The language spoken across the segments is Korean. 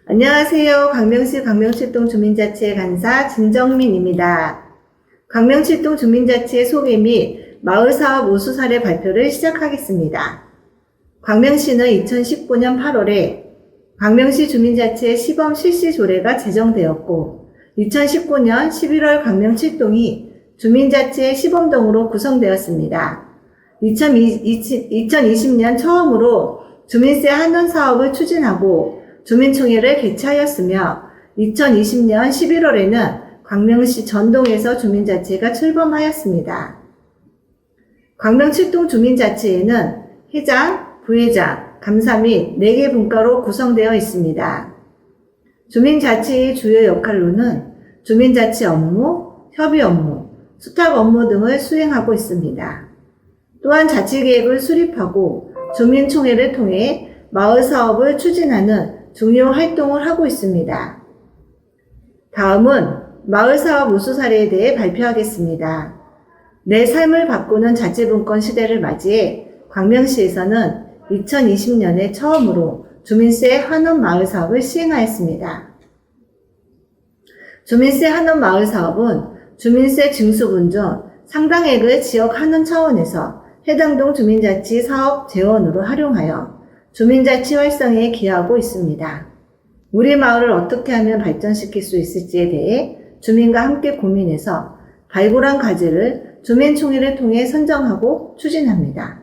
안녕하세요. 광명시 광명칠동 주민자치회 간사 진정민입니다. 광명칠동 주민자치회 소개 및 마을사업 우수 사례 발표를 시작하겠습니다. 광명시는 2019년 8월에 광명시 주민자치회 시범 실시 조례가 제정되었고 2019년 11월 광명칠동이 주민자치회 시범동으로 구성되었습니다. 2020년 처음으로 주민세 환원 사업을 추진하고 주민총회를 개최하였으며 2020년 11월에는 광명시 전동에서 주민자치회가 출범하였습니다. 광명칠동 주민자치회는 회장, 부회장, 감사 및 4개 분과로 구성되어 있습니다. 주민자치회의 주요 역할로는 주민자치 업무, 협의 업무, 수탁 업무 등을 수행하고 있습니다. 또한 자치계획을 수립하고 주민총회를 통해 마을사업을 추진하는 중요 활동을 하고 있습니다. 다음은 마을사업 우수 사례에 대해 발표하겠습니다. 내 삶을 바꾸는 자치분권 시대를 맞이해 광명시에서는 2020년에 처음으로 주민세 환원 마을사업을 시행하였습니다. 주민세 환원 마을사업은 주민세 징수분 중 상당액을 지역 환원 차원에서 해당 동 주민자치 사업 재원으로 활용하여 주민자치 활성에 기여하고 있습니다. 우리 마을을 어떻게 하면 발전시킬 수 있을지에 대해 주민과 함께 고민해서 발굴한 과제를 주민총회를 통해 선정하고 추진합니다.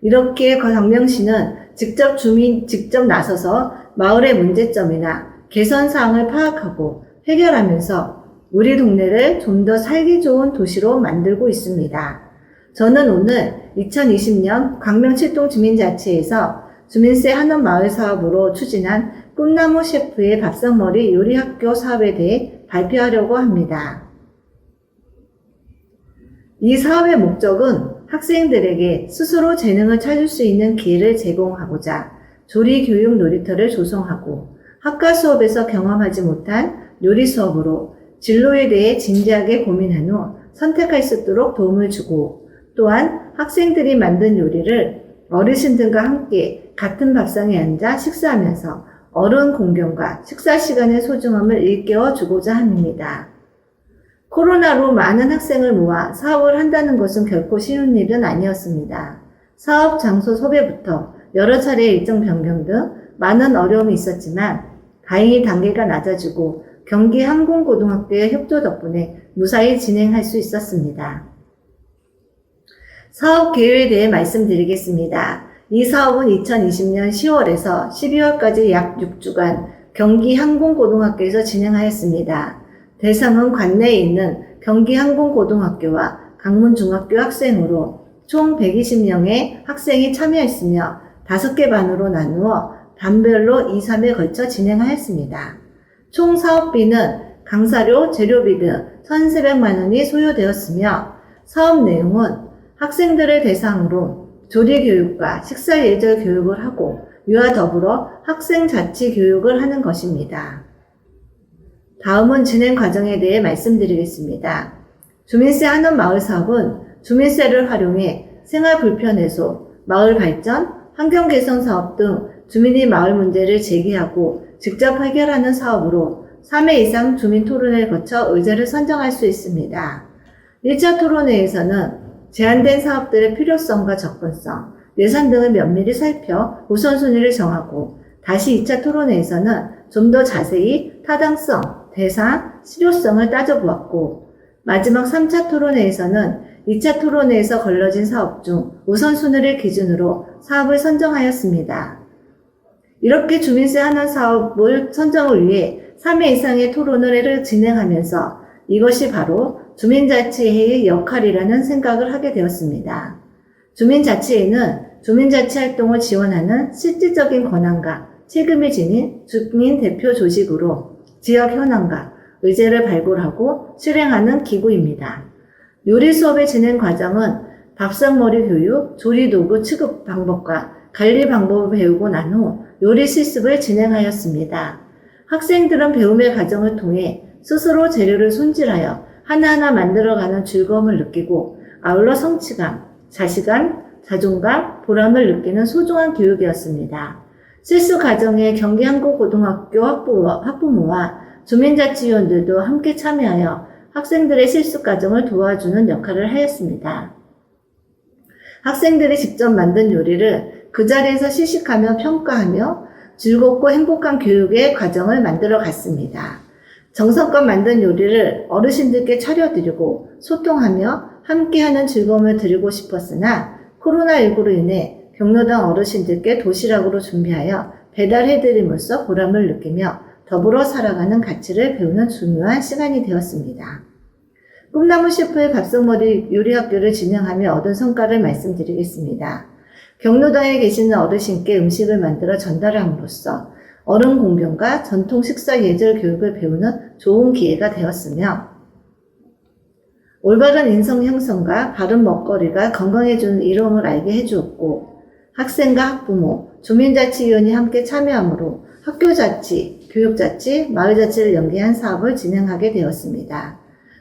이렇게 광명시는 직접 나서서 마을의 문제점이나 개선사항을 파악하고 해결하면서 우리 동네를 좀 더 살기 좋은 도시로 만들고 있습니다. 저는 오늘 2020년 광명칠동 주민자치회에서 주민세 환원 마을 사업으로 추진한 꿈나무 셰프의 밥상머리 요리학교 사업에 대해 발표하려고 합니다. 이 사업의 목적은 학생들에게 스스로 재능을 찾을 수 있는 기회를 제공하고자 조리 교육 놀이터를 조성하고 학과 수업에서 경험하지 못한 요리 수업으로 진로에 대해 진지하게 고민한 후 선택할 수 있도록 도움을 주고 또한 학생들이 만든 요리를 어르신들과 함께 같은 밥상에 앉아 식사하면서 어른 공경과 식사 시간의 소중함을 일깨워 주고자 합니다. 코로나로 많은 학생을 모아 사업을 한다는 것은 결코 쉬운 일은 아니었습니다. 사업 장소 섭외부터 여러 차례 일정 변경 등 많은 어려움이 있었지만 다행히 단계가 낮아지고 경기 항공고등학교의 협조 덕분에 무사히 진행할 수 있었습니다. 사업 계획에 대해 말씀드리겠습니다. 이 사업은 2020년 10월에서 12월까지 약 6주간 경기 항공고등학교에서 진행하였습니다. 대상은 관내에 있는 경기 항공고등학교와 강문중학교 학생으로 총 120명의 학생이 참여했으며 5개 반으로 나누어 반별로 2, 3회 걸쳐 진행하였습니다. 총 사업비는 강사료, 재료비 등 1,300만 원이 소요되었으며 사업 내용은 학생들을 대상으로 조리 교육과 식사 예절 교육을 하고 이와 더불어 학생 자치 교육을 하는 것입니다. 다음은 진행 과정에 대해 말씀드리겠습니다. 주민세 환원 마을 사업은 주민세를 활용해 생활 불편 해소, 마을 발전, 환경 개선 사업 등 주민이 마을 문제를 제기하고 직접 해결하는 사업으로 3회 이상 주민 토론회를 거쳐 의제를 선정할 수 있습니다. 1차 토론회에서는 제한된 사업들의 필요성과 접근성, 예산 등을 면밀히 살펴 우선순위를 정하고 다시 2차 토론회에서는 좀 더 자세히 타당성, 대상, 실효성을 따져보았고 마지막 3차 토론회에서는 2차 토론회에서 걸러진 사업 중 우선순위를 기준으로 사업을 선정하였습니다. 이렇게 주민세 환원 사업을 선정을 위해 3회 이상의 토론회를 진행하면서 이것이 바로 주민자치회의 역할이라는 생각을 하게 되었습니다. 주민자치회는 주민자치 활동을 지원하는 실질적인 권한과 책임을 지닌 주민 대표 조직으로 지역 현안과 의제를 발굴하고 실행하는 기구입니다. 요리 수업의 진행 과정은 밥상머리 교육, 조리도구 취급 방법과 관리 방법을 배우고 난 후 요리 실습을 진행하였습니다. 학생들은 배움의 과정을 통해 스스로 재료를 손질하여 하나하나 만들어가는 즐거움을 느끼고 아울러 성취감, 자신감, 자존감, 보람을 느끼는 소중한 교육이었습니다. 실수과정에 경기 한국고등학교 학부모와 주민자치위원들도 함께 참여하여 학생들의 실수과정을 도와주는 역할을 하였습니다. 학생들이 직접 만든 요리를 그 자리에서 시식하며 평가하며 즐겁고 행복한 교육의 과정을 만들어 갔습니다. 정성껏 만든 요리를 어르신들께 차려드리고 소통하며 함께하는 즐거움을 드리고 싶었으나 코로나19로 인해 경로당 어르신들께 도시락으로 준비하여 배달해드림으로써 보람을 느끼며 더불어 살아가는 가치를 배우는 중요한 시간이 되었습니다. 꿈나무 셰프의 밥상머리 요리학교를 진행하며 얻은 성과를 말씀드리겠습니다. 경로당에 계시는 어르신께 음식을 만들어 전달함으로써 어른 공경과 전통 식사 예절 교육을 배우는 좋은 기회가 되었으며 올바른 인성 형성과 바른 먹거리가 건강해지는 이로움을 알게 해주었고 학생과 학부모, 주민자치위원이 함께 참여하므로 학교자치, 교육자치, 마을자치를 연계한 사업을 진행하게 되었습니다.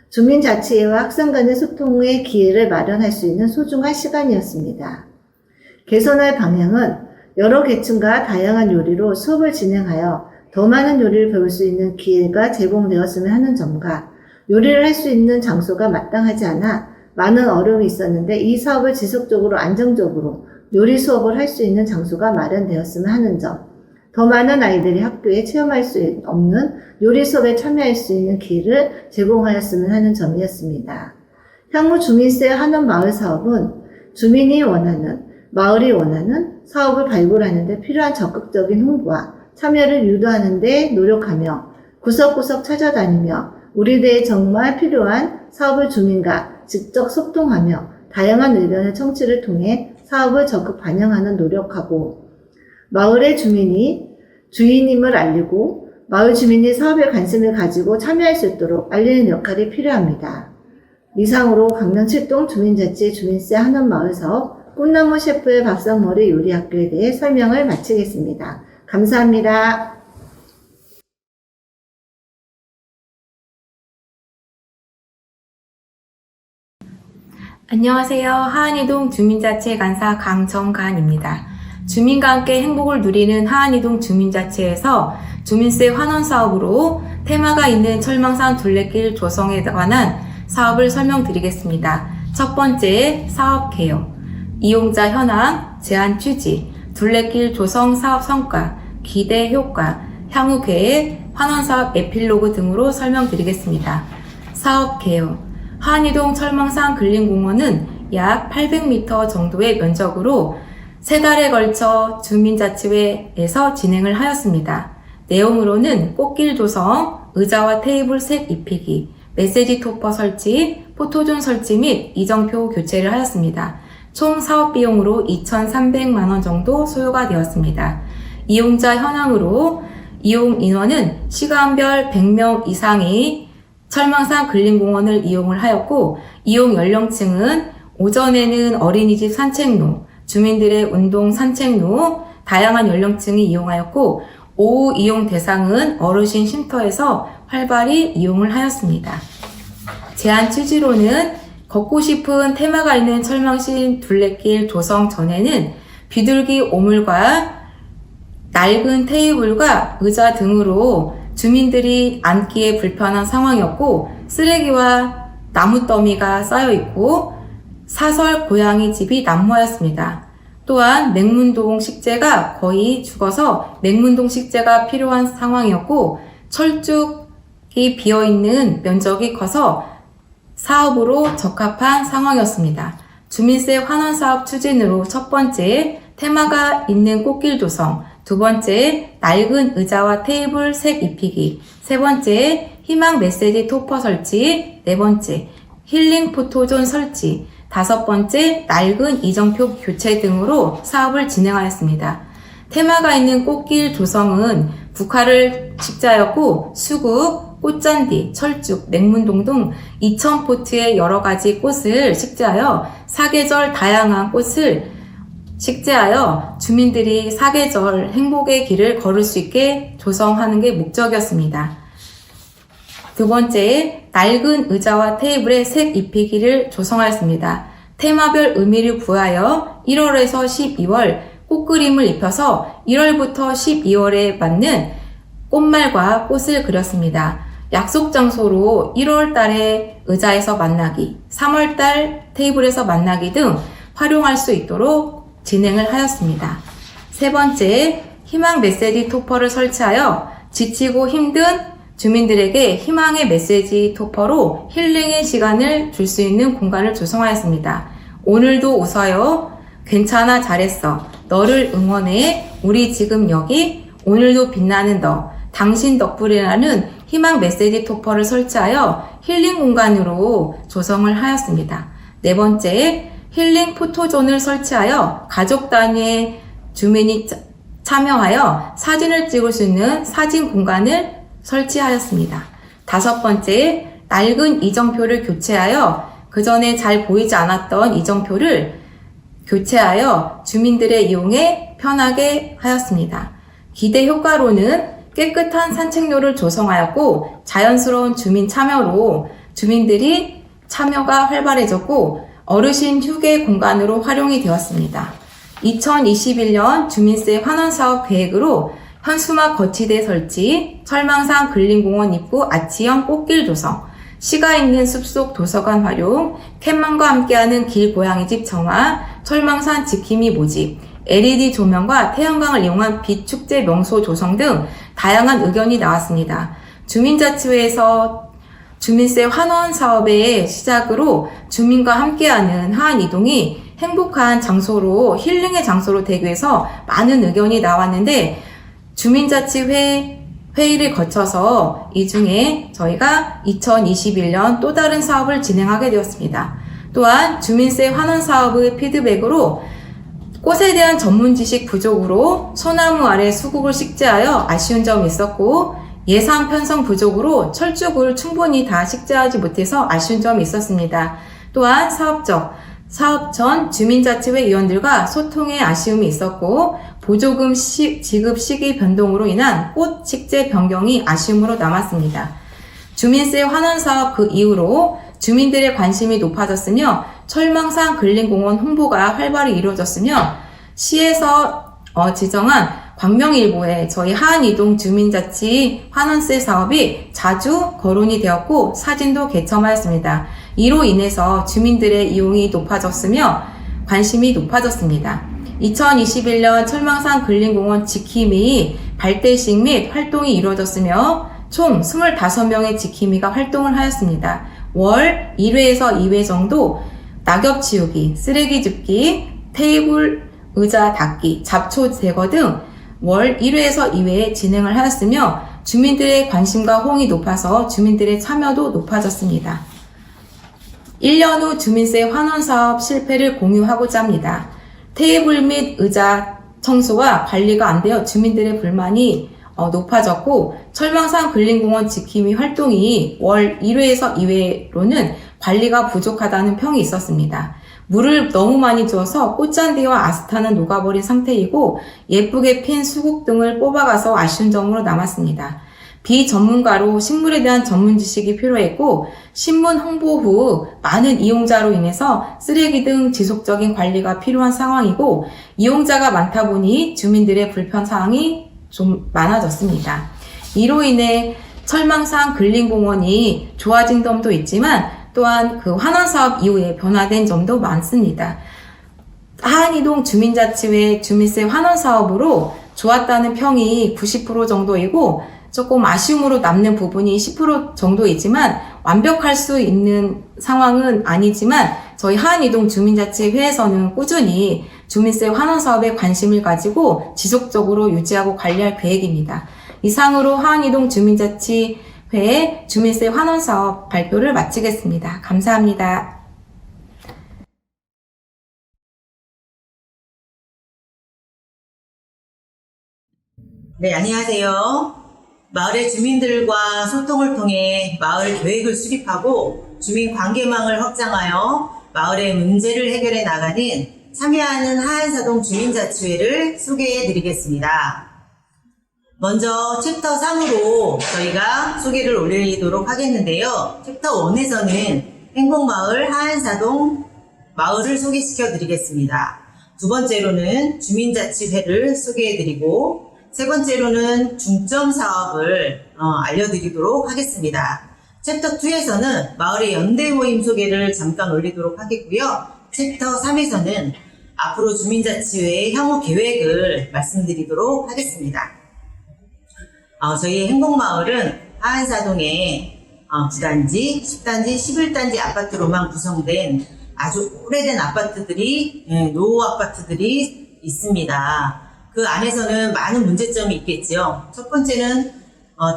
주민자치회와 학생 간의 소통의 기회를 마련할 수 있는 소중한 시간이었습니다. 개선할 방향은 여러 계층과 다양한 요리로 수업을 진행하여 더 많은 요리를 배울 수 있는 기회가 제공되었으면 하는 점과 요리를 할 수 있는 장소가 마땅하지 않아 많은 어려움이 있었는데 이 사업을 지속적으로 안정적으로 요리 수업을 할 수 있는 장소가 마련되었으면 하는 점, 더 많은 아이들이 학교에 체험할 수 없는 요리 수업에 참여할 수 있는 기회를 제공하였으면 하는 점이었습니다. 향후 주민세 한원 마을 사업은 주민이 원하는, 마을이 원하는 사업을 발굴하는 데 필요한 적극적인 홍보와 참여를 유도하는 데 노력하며 구석구석 찾아다니며 우리들의 정말 필요한 사업을 주민과 직접 소통하며 다양한 의견의 청취를 통해 사업을 적극 반영하는 노력하고 마을의 주민이 주인임을 알리고 마을 주민이 사업에 관심을 가지고 참여할 수 있도록 알리는 역할이 필요합니다. 이상으로 강릉 7동 주민자치 주민세 한원마을 사업 꿈나무 셰프의 밥상머리 요리학교에 대해 설명을 마치겠습니다. 감사합니다. 안녕하세요. 하안이동 주민자치간사 강정간입니다. 주민과 함께 행복을 누리는 하안이동 주민자치에서 주민세 환원 사업으로 테마가 있는 철망산 둘레길 조성에 관한 사업을 설명드리겠습니다. 첫 번째, 사업 개요. 이용자 현황, 제안 취지, 둘레길 조성 사업 성과, 기대 효과, 향후 계획, 환원 사업 에필로그 등으로 설명드리겠습니다. 사업 개요. 하안이동 철망산 근린공원은 약 800m 정도의 면적으로 3달에 걸쳐 주민자치회에서 진행을 하였습니다. 내용으로는 꽃길 조성, 의자와 테이블 색 입히기, 메시지 토퍼 설치, 포토존 설치 및 이정표 교체를 하였습니다. 총 사업 비용으로 2,300만원 정도 소요가 되었습니다. 이용자 현황으로 이용 인원은 시간별 100명 이상이 철망산 근린공원을 이용을 하였고 이용 연령층은 오전에는 어린이집 산책로, 주민들의 운동 산책로, 다양한 연령층이 이용하였고 오후 이용 대상은 어르신 쉼터에서 활발히 이용을 하였습니다. 제안 취지로는 걷고 싶은 테마가 있는 철망신 둘레길 조성 전에는 비둘기 오물과 낡은 테이블과 의자 등으로 주민들이 앉기에 불편한 상황이었고 쓰레기와 나무 더미가 쌓여있고 사설 고양이 집이 난무하였습니다. 또한 맹문동 식재가 거의 죽어서 맹문동 식재가 필요한 상황이었고 철쭉이 비어있는 면적이 커서 사업으로 적합한 상황이었습니다. 주민세 환원 사업 추진으로 첫 번째, 테마가 있는 꽃길 조성, 두 번째, 낡은 의자와 테이블 색 입히기, 세 번째, 희망 메시지 토퍼 설치, 네 번째, 힐링 포토존 설치, 다섯 번째, 낡은 이정표 교체 등으로 사업을 진행하였습니다. 테마가 있는 꽃길 조성은 국화를 식재하였고 수국, 꽃잔디, 철쭉, 맹문동 등 2,000포트의 여러 가지 꽃을 식재하여 사계절 다양한 꽃을 식재하여 주민들이 사계절 행복의 길을 걸을 수 있게 조성하는 게 목적이었습니다. 두 번째, 낡은 의자와 테이블의 색 입히기를 조성하였습니다. 테마별 의미를 부여하여 1월에서 12월 꽃그림을 입혀서 1월부터 12월에 맞는 꽃말과 꽃을 그렸습니다. 약속 장소로 1월 달에 의자에서 만나기, 3월 달 테이블에서 만나기 등 활용할 수 있도록 진행을 하였습니다. 세 번째, 희망 메시지 토퍼를 설치하여 지치고 힘든 주민들에게 희망의 메시지 토퍼로 힐링의 시간을 줄 수 있는 공간을 조성하였습니다. 오늘도 웃어요. 괜찮아, 잘했어. 너를 응원해. 우리 지금 여기. 오늘도 빛나는 너. 당신 덕분이라는 희망 메시지 토퍼를 설치하여 힐링 공간으로 조성을 하였습니다. 네 번째, 힐링 포토존을 설치하여 가족 단위의 주민이 참여하여 사진을 찍을 수 있는 사진 공간을 설치하였습니다. 다섯 번째, 낡은 이정표를 교체하여 그 전에 잘 보이지 않았던 이정표를 교체하여 주민들의 이용에 편하게 하였습니다. 기대 효과로는 깨끗한 산책로를 조성하였고 자연스러운 주민 참여로 주민들이 참여가 활발해졌고 어르신 휴게 공간으로 활용이 되었습니다. 2021년 주민세 환원사업 계획으로 현수막 거치대 설치, 철망산 근린공원 입구 아치형 꽃길 조성, 시가 있는 숲속 도서관 활용, 캣맘과 함께하는 길 고양이집 정화, 철망산 지킴이 모집, LED 조명과 태양광을 이용한 빛축제 명소 조성 등 다양한 의견이 나왔습니다. 주민자치회에서 주민세 환원 사업의 시작으로 주민과 함께하는 하안 이동이 행복한 장소로 힐링의 장소로 되기 위해서 많은 의견이 나왔는데 주민자치회 회의를 거쳐서 이 중에 저희가 2021년 또 다른 사업을 진행하게 되었습니다. 또한 주민세 환원 사업의 피드백으로 꽃에 대한 전문 지식 부족으로 소나무 아래 수국을 식재하여 아쉬운 점이 있었고 예산 편성 부족으로 철쭉을 충분히 다 식재하지 못해서 아쉬운 점이 있었습니다. 또한 사업 전 주민자치회 위원들과 소통에 아쉬움이 있었고 보조금 지급 시기 변동으로 인한 꽃 식재 변경이 아쉬움으로 남았습니다. 주민세 환원 사업 그 이후로 주민들의 관심이 높아졌으며 철망산 근린공원 홍보가 활발히 이루어졌으며 시에서 지정한 광명일보에 저희 하안이동 주민자치 환원세 사업이 자주 거론이 되었고 사진도 개첨하였습니다. 이로 인해서 주민들의 이용이 높아졌으며 관심이 높아졌습니다. 2021년 철망산 근린공원 지킴이 발대식 및 활동이 이루어졌으며 총 25명의 지킴이가 활동을 하였습니다. 월 1회에서 2회 정도 낙엽 치우기, 쓰레기 줍기, 테이블, 의자 닦기, 잡초 제거 등 월 1회에서 2회 진행을 하였으며 주민들의 관심과 호응이 높아서 주민들의 참여도 높아졌습니다. 1년 후 주민세 환원 사업 실패를 공유하고자 합니다. 테이블 및 의자 청소와 관리가 안 되어 주민들의 불만이 높아졌고 철망산 근린공원 지킴이 활동이 월 1회에서 2회로는 관리가 부족하다는 평이 있었습니다. 물을 너무 많이 주어서 꽃잔디와 아스타는 녹아버린 상태이고 예쁘게 핀 수국 등을 뽑아가서 아쉬운 점으로 남았습니다. 비전문가로 식물에 대한 전문 지식이 필요했고 신문 홍보 후 많은 이용자로 인해서 쓰레기 등 지속적인 관리가 필요한 상황이고 이용자가 많다 보니 주민들의 불편 사항이 좀 많아졌습니다. 이로 인해 철망산 근린공원이 좋아진 점도 있지만 또한 그 환원사업 이후에 변화된 점도 많습니다. 하안이동 주민자치회 주민세 환원사업으로 좋았다는 평이 90% 정도이고 조금 아쉬움으로 남는 부분이 10% 정도이지만 완벽할 수 있는 상황은 아니지만 저희 하안이동 주민자치회에서는 꾸준히 주민세 환원사업에 관심을 가지고 지속적으로 유지하고 관리할 계획입니다. 이상으로 하안이동 주민자치회의 주민세 환원사업 발표를 마치겠습니다. 감사합니다. 네, 안녕하세요. 마을의 주민들과 소통을 통해 마을 계획을 수립하고 주민 관계망을 확장하여 마을의 문제를 해결해 나가는 참여하는 하안사동 주민자치회를 소개해 드리겠습니다. 먼저 챕터 3으로 저희가 소개를 올리도록 하겠는데요. 챕터 1에서는 행복마을 하안사동 마을을 소개시켜 드리겠습니다. 두 번째로는 주민자치회를 소개해드리고, 세 번째로는 중점 사업을 알려드리도록 하겠습니다. 챕터 2에서는 마을의 연대 모임 소개를 잠깐 올리도록 하겠고요. 챕터 3에서는 앞으로 주민자치회의 향후 계획을 말씀드리도록 하겠습니다. 저희 행복마을은 하안사동에 9단지, 10단지, 11단지 아파트로만 구성된 아주 오래된 아파트들이, 노후 아파트들이 있습니다. 그 안에서는 많은 문제점이 있겠죠. 첫 번째는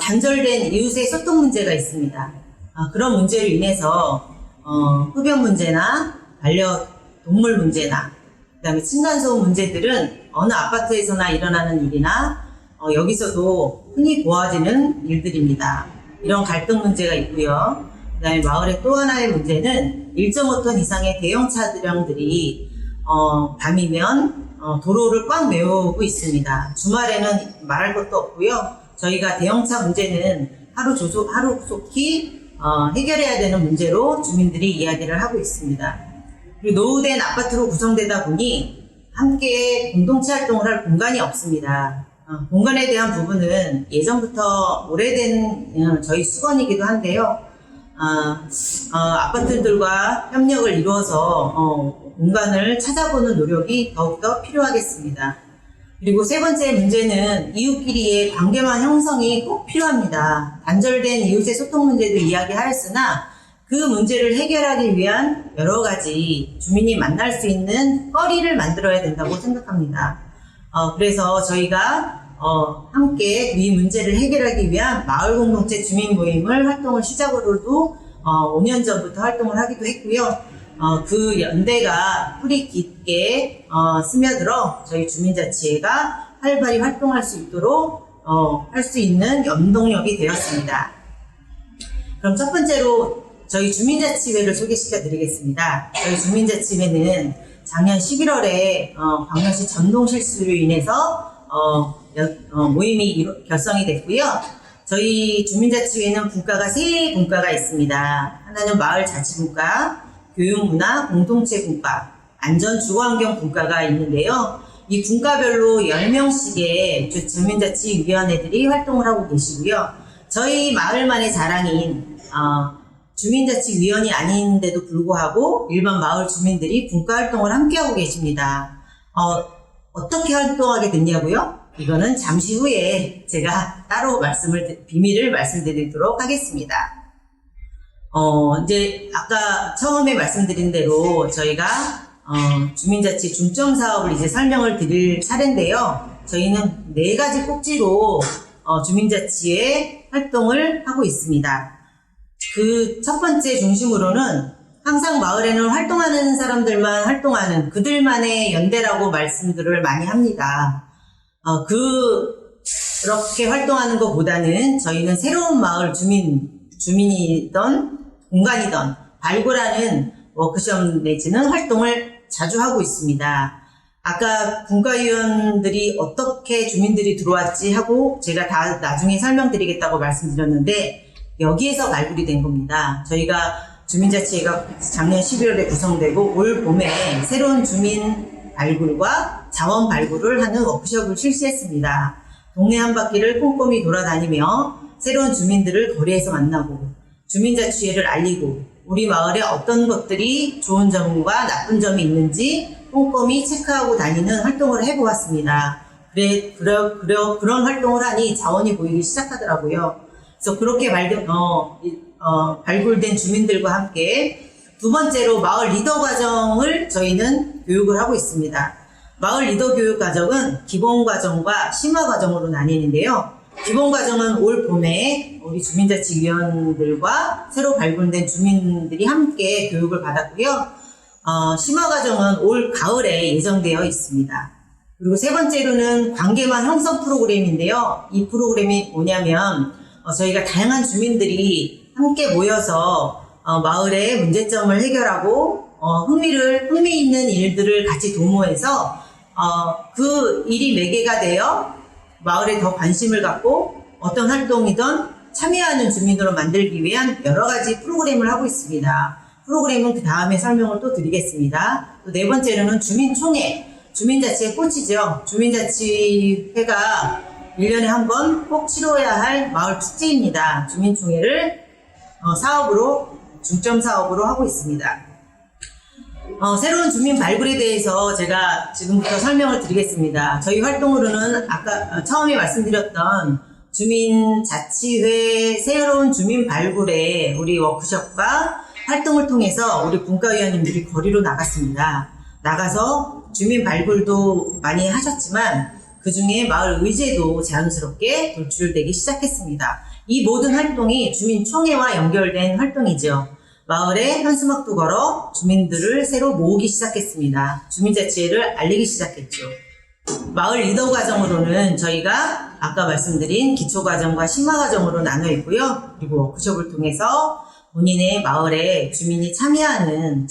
단절된 이웃의 소통 문제가 있습니다. 그런 문제로 인해서 흡연 문제나 반려동물 문제나 그다음에 층간소음 문제들은 어느 아파트에서나 일어나는 일이나 여기서도 흔히 보아지는 일들입니다. 이런 갈등 문제가 있고요. 그다음에 마을의 또 하나의 문제는 1.5톤 이상의 대형 차량들이 밤이면 도로를 꽉 메우고 있습니다. 주말에는 말할 것도 없고요. 저희가 대형차 문제는 하루속히 해결해야 되는 문제로 주민들이 이야기를 하고 있습니다. 그리고 노후된 아파트로 구성되다 보니 함께 공동체 활동을 할 공간이 없습니다. 공간에 대한 부분은 예전부터 오래된 저희 수건이기도 한데요. 아파트들과 협력을 이루어서 공간을 찾아보는 노력이 더욱더 필요하겠습니다. 그리고 세 번째 문제는 이웃끼리의 관계망 형성이 꼭 필요합니다. 단절된 이웃의 소통 문제도 이야기하였으나 그 문제를 해결하기 위한 여러 가지 주민이 만날 수 있는 거리를 만들어야 된다고 생각합니다. 그래서 저희가 함께 이 문제를 해결하기 위한 마을 공동체 주민 모임을 활동을 시작으로도 5년 전부터 활동을 하기도 했고요. 그 연대가 뿌리 깊게 스며들어 저희 주민자치회가 활발히 활동할 수 있도록 할 수 있는原動力이 되었습니다. 그럼 첫 번째로 저희 주민자치회를 소개시켜 드리겠습니다. 저희 주민자치회는 작년 11월에 광명시 전동 실수로 인해서 모임이 결성이 됐고요. 저희 주민자치회는 분과가 세 분과가 있습니다. 하나는 마을자치분과, 교육문화, 공동체 분과, 안전주거환경 분과가 있는데요. 이 분과별로 10명씩의 주민자치위원회들이 활동을 하고 계시고요. 저희 마을만의 자랑인 주민자치위원이 아닌데도 불구하고 일반 마을 주민들이 분과 활동을 함께하고 계십니다. 어떻게 활동하게 됐냐고요? 이거는 잠시 후에 제가 따로 비밀을 말씀드리도록 하겠습니다. 이제 아까 처음에 말씀드린 대로 저희가 주민자치 중점 사업을 이제 설명을 드릴 차례인데요. 저희는 4가지 꼭지로 주민자치의 활동을 하고 있습니다. 그 첫 번째 중심으로는 항상 마을에는 활동하는 사람들만 활동하는 그들만의 연대라고 말씀들을 많이 합니다. 그렇게 활동하는 것보다는 저희는 새로운 마을 주민이던 공간이던 발굴하는 워크숍 내지는 활동을 자주 하고 있습니다. 아까 분과위원들이 어떻게 주민들이 들어왔지 하고 제가 다 나중에 설명드리겠다고 말씀드렸는데 여기에서 발굴이 된 겁니다. 저희가 주민자치회가 작년 11월에 구성되고 올 봄에 새로운 주민 발굴과 자원 발굴을 하는 워크숍을 실시했습니다. 동네 한 바퀴를 꼼꼼히 돌아다니며 새로운 주민들을 거리에서 만나고 주민자치회를 알리고 우리 마을에 어떤 것들이 좋은 점과 나쁜 점이 있는지 꼼꼼히 체크하고 다니는 활동을 해보았습니다. 그런 활동을 하니 자원이 보이기 시작하더라고요. 그래서 그렇게 발굴된 주민들과 함께 두 번째로 마을 리더 과정을 저희는 교육을 하고 있습니다. 마을 리더 교육 과정은 기본 과정과 심화 과정으로 나뉘는데요. 기본 과정은 올 봄에 우리 주민자치위원들과 새로 발굴된 주민들이 함께 교육을 받았고요. 심화 과정은 올 가을에 예정되어 있습니다. 그리고 세 번째로는 관계망 형성 프로그램인데요. 이 프로그램이 뭐냐면 저희가 다양한 주민들이 함께 모여서 마을의 문제점을 해결하고 흥미 있는 일들을 같이 도모해서 그 일이 매개가 되어 마을에 더 관심을 갖고 어떤 활동이든 참여하는 주민으로 만들기 위한 여러 가지 프로그램을 하고 있습니다. 프로그램은 그 다음에 설명을 또 드리겠습니다. 또 네 번째로는 주민총회. 주민자치의 꽃이죠. 주민자치회가 1년에 한 번 꼭 치러야 할 마을 축제입니다. 주민총회를 사업으로, 중점 사업으로 하고 있습니다. 새로운 주민 발굴에 대해서 제가 지금부터 설명을 드리겠습니다. 저희 활동으로는 아까 처음에 말씀드렸던 주민자치회 새로운 주민 발굴에 우리 워크숍과 활동을 통해서 우리 분과위원님들이 거리로 나갔습니다. 나가서 주민 발굴도 많이 하셨지만 그 중에 마을 의제도 자연스럽게 돌출되기 시작했습니다. 이 모든 활동이 주민총회와 연결된 활동이죠. 마을에 현수막도 걸어 주민들을 새로 모으기 시작했습니다. 주민자치회를 알리기 시작했죠. 마을 리더 과정으로는 저희가 아까 말씀드린 기초과정과 심화과정으로 나눠 있고요. 그리고 워크숍을 통해서 본인의 마을에 주민이 참여하는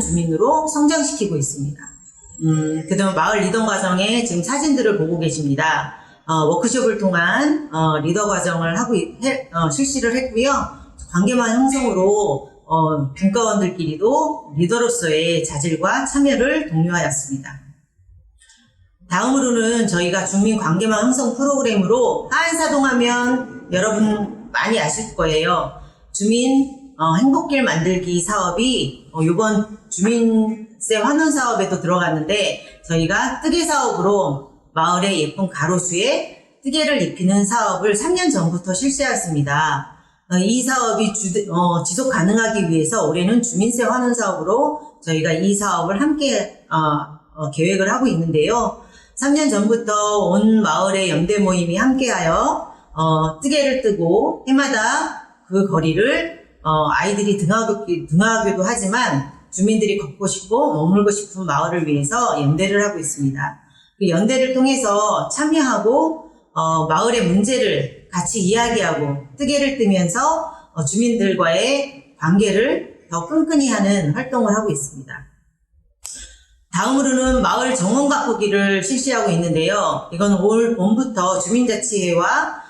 주민으로 성장시키고 있습니다. 그 다음 마을 리더 과정에 지금 사진들을 보고 계십니다. 워크숍을 통한 리더 과정을 실시를 했고요. 관계망 형성으로 분과원들끼리도 리더로서의 자질과 참여를 독려하였습니다. 다음으로는 저희가 주민 관계망 형성 프로그램으로 하안사동 하면 여러분 많이 아실 거예요. 주민 행복길 만들기 사업이 이번 주민세 환원 사업에도 들어갔는데 저희가 뜨개 사업으로 마을의 예쁜 가로수에 뜨개를 입히는 사업을 3년 전부터 실시하였습니다. 이 사업이 지속 가능하기 위해서 올해는 주민세 환원 사업으로 저희가 이 사업을 함께 계획을 하고 있는데요. 3년 전부터 온 마을의 연대 모임이 함께하여 뜨개를 뜨고 해마다 그 거리를 아이들이 등하교도 하지만 주민들이 걷고 싶고 머물고 싶은 마을을 위해서 연대를 하고 있습니다. 그 연대를 통해서 참여하고 마을의 문제를 같이 이야기하고 뜨개를 뜨면서 주민들과의 관계를 더 끈끈히 하는 활동을 하고 있습니다. 다음으로는 마을 정원 가꾸기를 실시하고 있는데요. 이건 올 봄부터 주민자치회와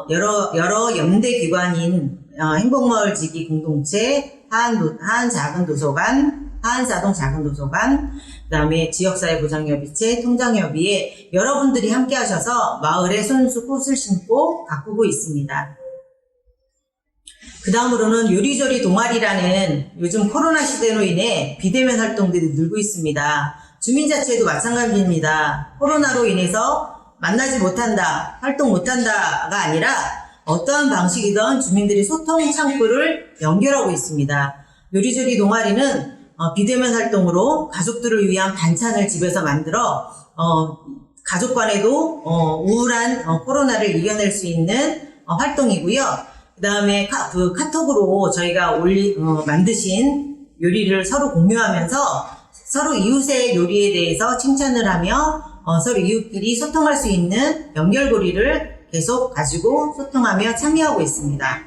여러 연대 기관인 행복마을 지기 공동체, 하안사동 작은 도서관, 그 다음에 지역사회보장협의체, 통장협의회 여러분들이 함께 하셔서 마을에 손수 꽃을 심고 가꾸고 있습니다. 그 다음으로는 요리조리 동아리라는 요즘 코로나 시대로 인해 비대면 활동들이 늘고 있습니다. 주민자치회도 마찬가지입니다. 코로나로 인해서 만나지 못한다, 활동 못한다가 아니라 어떠한 방식이든 주민들이 소통 창구를 연결하고 있습니다. 요리조리 동아리는 비대면 활동으로 가족들을 위한 반찬을 집에서 만들어 가족 간에도 우울한 코로나를 이겨낼 수 있는 활동이고요. 그 다음에 카톡으로 저희가 만드신 요리를 서로 공유하면서 서로 이웃의 요리에 대해서 칭찬을 하며 서로 이웃끼리 소통할 수 있는 연결고리를 계속 가지고 소통하며 참여하고 있습니다.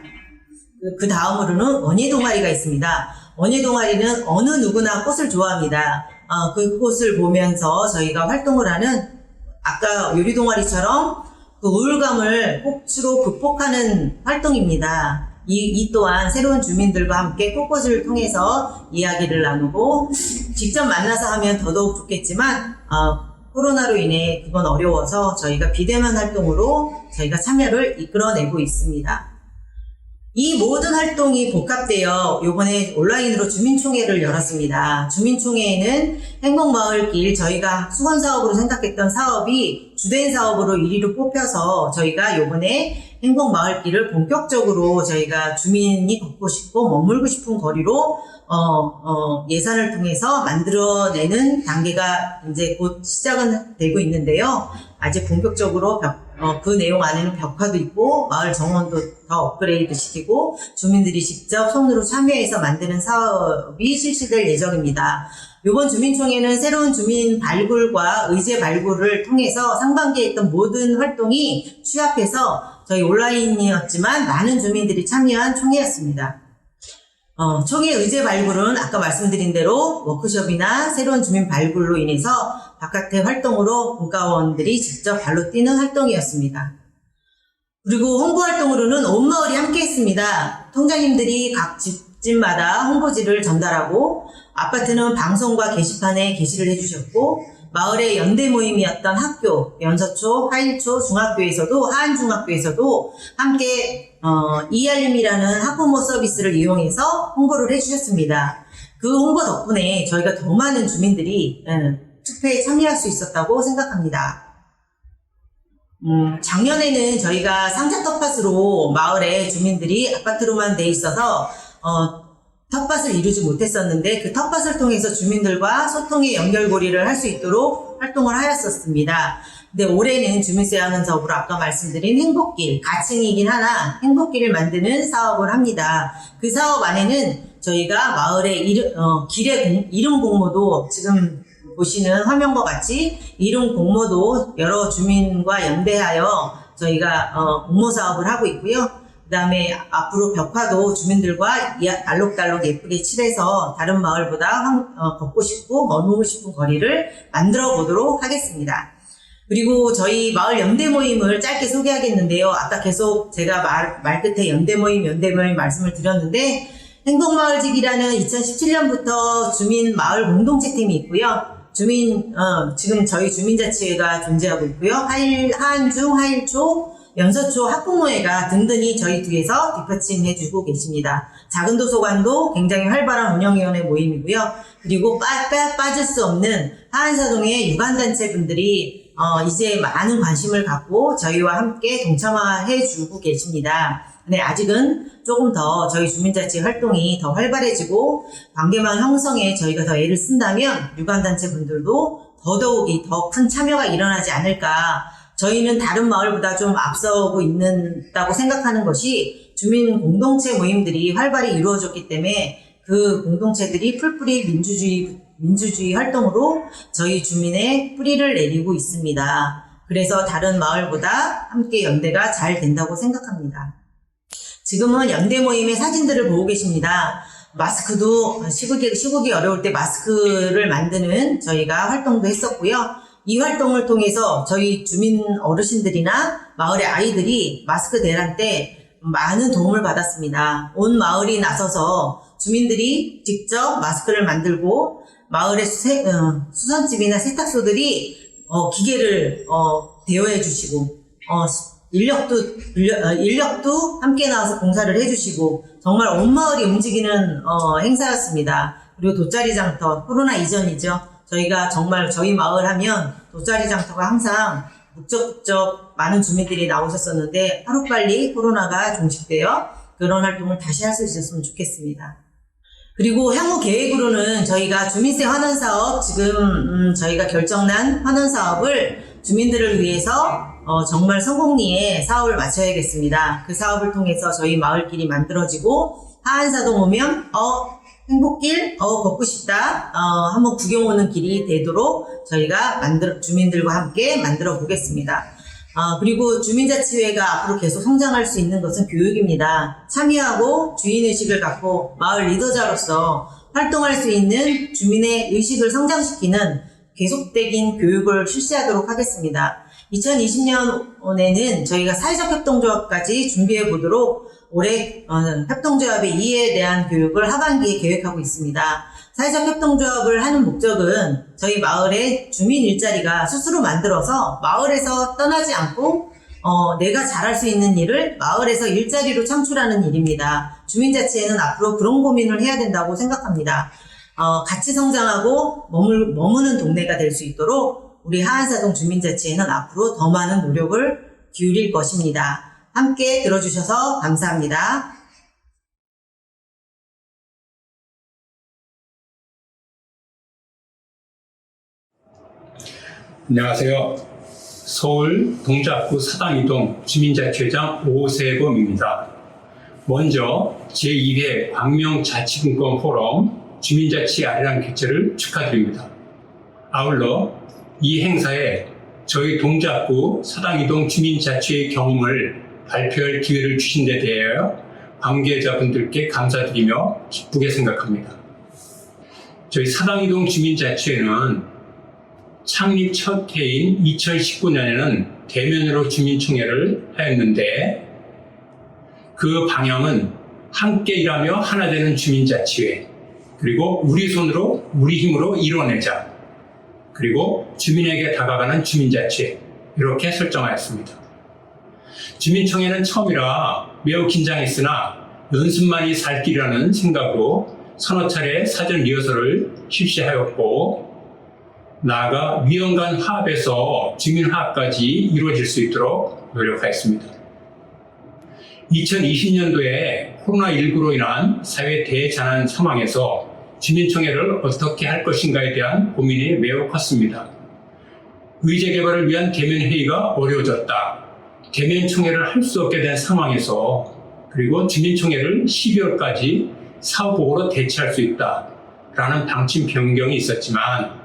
그 다음으로는 원예 동아리가 있습니다. 원예 동아리는 어느 누구나 꽃을 좋아합니다. 그 꽃을 보면서 저희가 활동을 하는 아까 요리 동아리처럼 그 우울감을 꽃으로 극복하는 활동입니다. 이 또한 새로운 주민들과 함께 꽃꽂이를 통해서 이야기를 나누고 직접 만나서 하면 더더욱 좋겠지만 코로나로 인해 그건 어려워서 저희가 비대면 활동으로 저희가 참여를 이끌어내고 있습니다. 이 모든 활동이 복합되어 이번에 온라인으로 주민총회를 열었습니다. 주민총회에는 행복마을길 저희가 수건사업으로 생각했던 사업이 주된 사업으로 1위로 뽑혀서 저희가 이번에 행복마을길을 본격적으로 저희가 주민이 걷고 싶고 머물고 싶은 거리로 예산을 통해서 만들어내는 단계가 이제 곧 시작은 되고 있는데요. 아직 본격적으로 그 내용 안에는 벽화도 있고 마을 정원도 더 업그레이드 시키고 주민들이 직접 손으로 참여해서 만드는 사업이 실시될 예정입니다. 이번 주민총회는 새로운 주민 발굴과 의제 발굴을 통해서 상반기에 했던 모든 활동이 취합해서 저희 온라인이었지만 많은 주민들이 참여한 총회였습니다. 총회 의제 발굴은 아까 말씀드린 대로 워크숍이나 새로운 주민 발굴로 인해서 바깥의 활동으로 분과원들이 직접 발로 뛰는 활동이었습니다. 그리고 홍보 활동으로는 온 마을이 함께 했습니다. 통장님들이 각 집마다 홍보지를 전달하고 아파트는 방송과 게시판에 게시를 해주셨고 마을의 연대 모임이었던 학교, 연서초, 하일초 중학교에서도, 하안중학교에서도 함께 이알림이라는 학부모 서비스를 이용해서 홍보를 해주셨습니다. 그 홍보 덕분에 저희가 더 많은 주민들이 투표에 참여할 수 있었다고 생각합니다. 작년에는 저희가 상자 텃밭으로 마을의 주민들이 아파트로만 돼 있어서 텃밭을 이루지 못했었는데 그 텃밭을 통해서 주민들과 소통의 연결고리를 할 수 있도록 활동을 하였었습니다. 근데 올해는 주민세 환원 사업으로 아까 말씀드린 행복길, 가칭이긴 하나 행복길을 만드는 사업을 합니다. 그 사업 안에는 저희가 마을의 길의 이름 공모도 지금 보시는 화면과 같이 이름 공모도 여러 주민과 연대하여 저희가 공모 사업을 하고 있고요. 그 다음에 앞으로 벽화도 주민들과 알록달록 예쁘게 칠해서 다른 마을보다 걷고 싶고 머무고 싶은 거리를 만들어 보도록 하겠습니다. 그리고 저희 마을 연대 모임을 짧게 소개하겠는데요. 아까 계속 제가 말 끝에 연대 모임 말씀을 드렸는데 행복마을직이라는 2017년부터 주민 마을 공동체팀이 있고요. 지금 저희 주민자치회가 존재하고 있고요. 하안중, 하일초, 연서초 학부모회가 든든히 저희 뒤에서 뒷받침해주고 계십니다. 작은 도서관도 굉장히 활발한 운영위원회 모임이고요. 그리고 빠질 수 없는 하안사동의 유관단체 분들이 이제 많은 관심을 갖고 저희와 함께 동참해주고 계십니다. 네, 아직은 조금 더 저희 주민자치 활동이 더 활발해지고 관계망 형성에 저희가 더 애를 쓴다면 유관단체 분들도 더더욱이 더 큰 참여가 일어나지 않을까. 저희는 다른 마을보다 좀 앞서고 있다고 생각하는 것이 주민 공동체 모임들이 활발히 이루어졌기 때문에 그 공동체들이 풀뿌리 민주주의 활동으로 저희 주민의 뿌리를 내리고 있습니다. 그래서 다른 마을보다 함께 연대가 잘 된다고 생각합니다. 지금은 연대 모임의 사진들을 보고 계십니다. 마스크도 시국이 어려울 때 마스크를 만드는 저희가 활동도 했었고요. 이 활동을 통해서 저희 주민 어르신들이나 마을의 아이들이 마스크 대란 때 많은 도움을 받았습니다. 온 마을이 나서서 주민들이 직접 마스크를 만들고 마을의 수선집이나 세탁소들이 기계를 대여해 주시고 인력도 함께 나와서 봉사를 해주시고 정말 온 마을이 움직이는 행사였습니다. 그리고 돗자리 장터, 코로나 이전이죠. 저희가 정말 저희 마을 하면 돗자리 장터가 항상 북적북적 많은 주민들이 나오셨었는데 하루빨리 코로나가 종식되어 그런 활동을 다시 할 수 있었으면 좋겠습니다. 그리고 향후 계획으로는 저희가 주민세 환원 사업, 지금 저희가 결정난 환원 사업을 주민들을 위해서 정말 성공리에 사업을 마쳐야겠습니다. 그 사업을 통해서 저희 마을길이 만들어지고 하안사동 오면 행복길 걷고 싶다 한번 구경 오는 길이 되도록 저희가 주민들과 함께 만들어 보겠습니다. 그리고 주민자치회가 앞으로 계속 성장할 수 있는 것은 교육입니다. 참여하고 주인의식을 갖고 마을 리더자로서 활동할 수 있는 주민의 의식을 성장시키는 계속적인 교육을 실시하도록 하겠습니다. 2020년에는 저희가 사회적 협동조합까지 준비해 보도록 올해 협동조합의 이해에 대한 교육을 하반기에 계획하고 있습니다. 사회적 협동조합을 하는 목적은 저희 마을의 주민 일자리가 스스로 만들어서 마을에서 떠나지 않고 내가 잘할 수 있는 일을 마을에서 일자리로 창출하는 일입니다. 주민자치회는 앞으로 그런 고민을 해야 된다고 생각합니다. 같이 성장하고 머무는 동네가 될 수 있도록 우리 하안사동 주민자치회는 앞으로 더 많은 노력을 기울일 것입니다. 함께 들어주셔서 감사합니다. 안녕하세요. 서울 동작구 사당이동 주민자치회장 오세범입니다. 먼저 제2회 광명자치분권 포럼 주민자치 아리랑 개최를 축하드립니다. 아울러 이 행사에 저희 동작구 사당이동 주민자치회 경험을 발표할 기회를 주신 데 대하여 관계자분들께 감사드리며 기쁘게 생각합니다. 저희 사당이동 주민자치회는 창립 첫 해인 2019년에는 대면으로 주민총회를 하였는데 그 방향은 함께 일하며 하나 되는 주민자치회, 그리고 우리 손으로 우리 힘으로 이뤄내자, 그리고 주민에게 다가가는 주민자치 이렇게 설정하였습니다. 주민총회는 처음이라 매우 긴장했으나 연습만이 살 길이라는 생각으로 서너 차례 사전 리허설을 실시하였고 나아가 위원 간 화합에서 주민 화합까지 이루어질 수 있도록 노력하였습니다. 2020년도에 코로나19로 인한 사회 대재난 상황에서 주민총회를 어떻게 할 것인가에 대한 고민이 매우 컸습니다. 의제 개발을 위한 대면회의가 어려워졌다. 대면총회를 할 수 없게 된 상황에서 그리고 주민총회를 12월까지 사후보고로 대체할 수 있다라는 방침 변경이 있었지만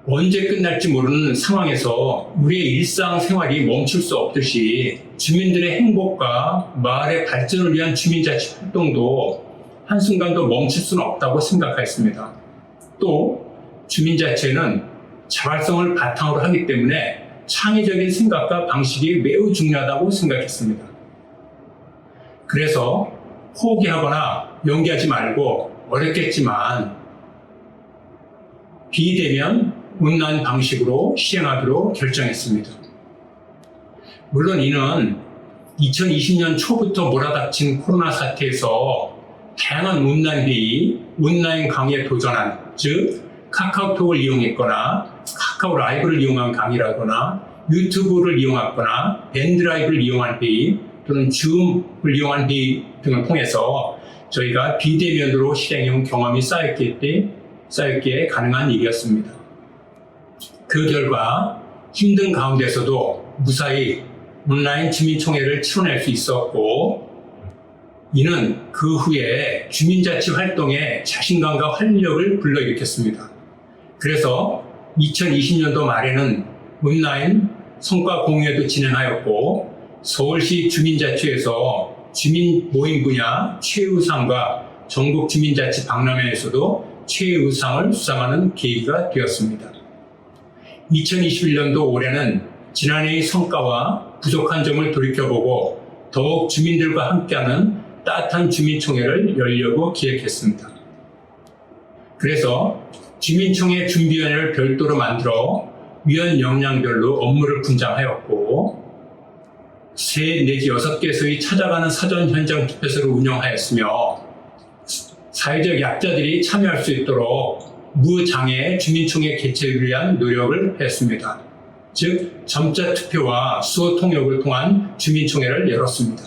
언제 끝날지 모르는 상황에서 우리의 일상생활이 멈출 수 없듯이 주민들의 행복과 마을의 발전을 위한 주민자치 활동도 한순간도 멈출 수는 없다고 생각했습니다. 또 주민자치는 자발성을 바탕으로 하기 때문에 창의적인 생각과 방식이 매우 중요하다고 생각했습니다. 그래서 포기하거나 연기하지 말고 어렵겠지만 비대면 온라인 방식으로 시행하기로 결정했습니다. 물론 이는 2020년 초부터 몰아닥친 코로나 사태에서 다양한 온라인 회의, 온라인 강의에 도전한, 즉 카카오톡을 이용했거나 카카오 라이브를 이용한 강의라거나 유튜브를 이용했거나 밴드라이브를 이용한 회의 또는 줌을 이용한 회의 등을 통해서 저희가 비대면으로 실행해온 경험이 쌓였기에 가능한 일이었습니다. 그 결과 힘든 가운데서도 무사히 온라인 주민총회를 치러낼 수 있었고 이는 그 후에 주민자치 활동에 자신감과 활력을 불러일으켰습니다. 그래서 2020년도 말에는 온라인 성과 공유회도 진행하였고 서울시 주민자치에서 주민 모임 분야 최우상과 전국 주민자치 박람회에서도 최우상을 수상하는 계기가 되었습니다. 2021년도 올해는 지난해의 성과와 부족한 점을 돌이켜보고 더욱 주민들과 함께하는 따뜻한 주민총회를 열려고 기획했습니다. 그래서 주민총회 준비위원회를 별도로 만들어 위원 역량별로 업무를 분장하였고 3 내지 6개소의 찾아가는 사전 현장 투표소를 운영하였으며 사회적 약자들이 참여할 수 있도록 무장애 주민총회 개최를 위한 노력을 했습니다. 즉 점자 투표와 수호 통역을 통한 주민총회를 열었습니다.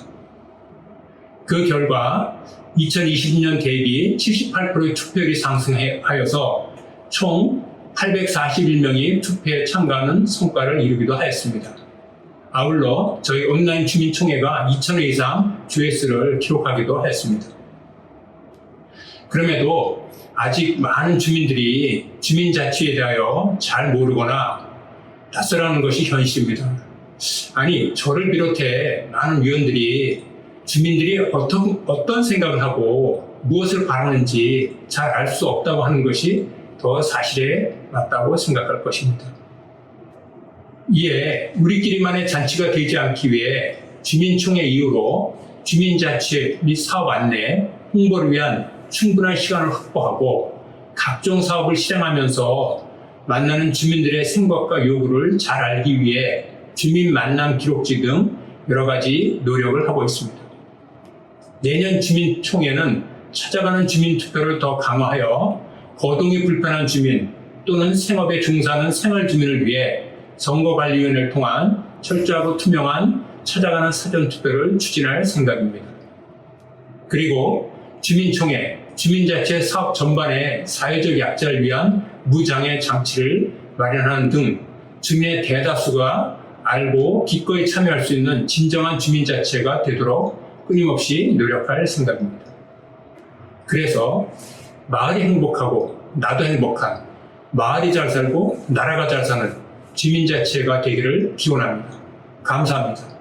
그 결과 2020년 대비 78%의 투표율이 상승하여서 총 841명이 투표에 참가하는 성과를 이루기도 하였습니다. 아울러 저희 온라인 주민총회가 2,000회 이상 조회수를 기록하기도 했습니다. 그럼에도 아직 많은 주민들이 주민자치에 대하여 잘 모르거나 낯설어하는 것이 현실입니다. 아니, 저를 비롯해 많은 위원들이 주민들이 어떤 생각을 하고 무엇을 바라는지 잘 알 수 없다고 하는 것이 더 사실에 맞다고 생각할 것입니다. 이에 우리끼리만의 잔치가 되지 않기 위해 주민총회 이후로 주민자치 및 사업 안내, 홍보를 위한 충분한 시간을 확보하고 각종 사업을 실행하면서 만나는 주민들의 생각과 요구를 잘 알기 위해 주민 만남 기록지 등 여러 가지 노력을 하고 있습니다. 내년 주민총회는 찾아가는 주민투표를 더 강화하여 거동이 불편한 주민 또는 생업에 종사하는 생활주민을 위해 선거관리위원회를 통한 철저하고 투명한 찾아가는 사전투표를 추진할 생각입니다. 그리고 주민총회, 주민자치 사업 전반에 사회적 약자를 위한 무장애 장치를 마련하는 등 주민의 대다수가 알고 기꺼이 참여할 수 있는 진정한 주민자치가 되도록 끊임없이 노력할 생각입니다. 그래서 마을이 행복하고 나도 행복한, 마을이 잘 살고 나라가 잘 사는 주민자치가 되기를 기원합니다. 감사합니다.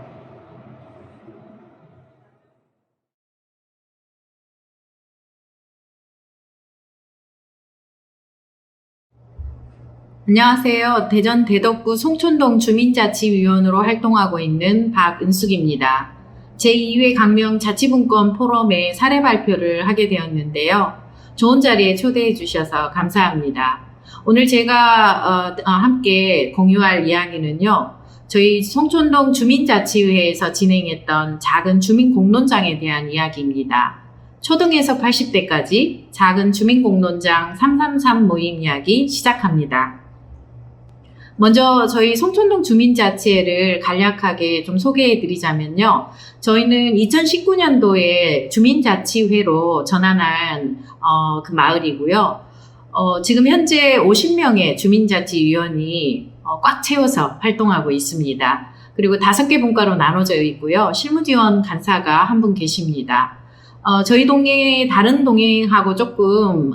안녕하세요. 대전 대덕구 송촌동 주민자치위원으로 활동하고 있는 박은숙입니다. 제2회 강명 자치분권 포럼의 사례 발표를 하게 되었는데요. 좋은 자리에 초대해 주셔서 감사합니다. 오늘 제가 함께 공유할 이야기는요. 저희 송촌동 주민자치회에서 진행했던 작은 주민공론장에 대한 이야기입니다. 초등에서 80대까지 작은 주민공론장 333 모임 이야기 시작합니다. 먼저 저희 송촌동 주민자치회를 간략하게 좀 소개해 드리자면요. 저희는 2019년도에 주민자치회로 전환한 그 마을이고요. 지금 현재 50명의 주민자치위원이 꽉 채워서 활동하고 있습니다. 그리고 5개 분과로 나눠져 있고요. 실무지원 간사가 한 분 계십니다. 저희 동네 다른 동네하고 조금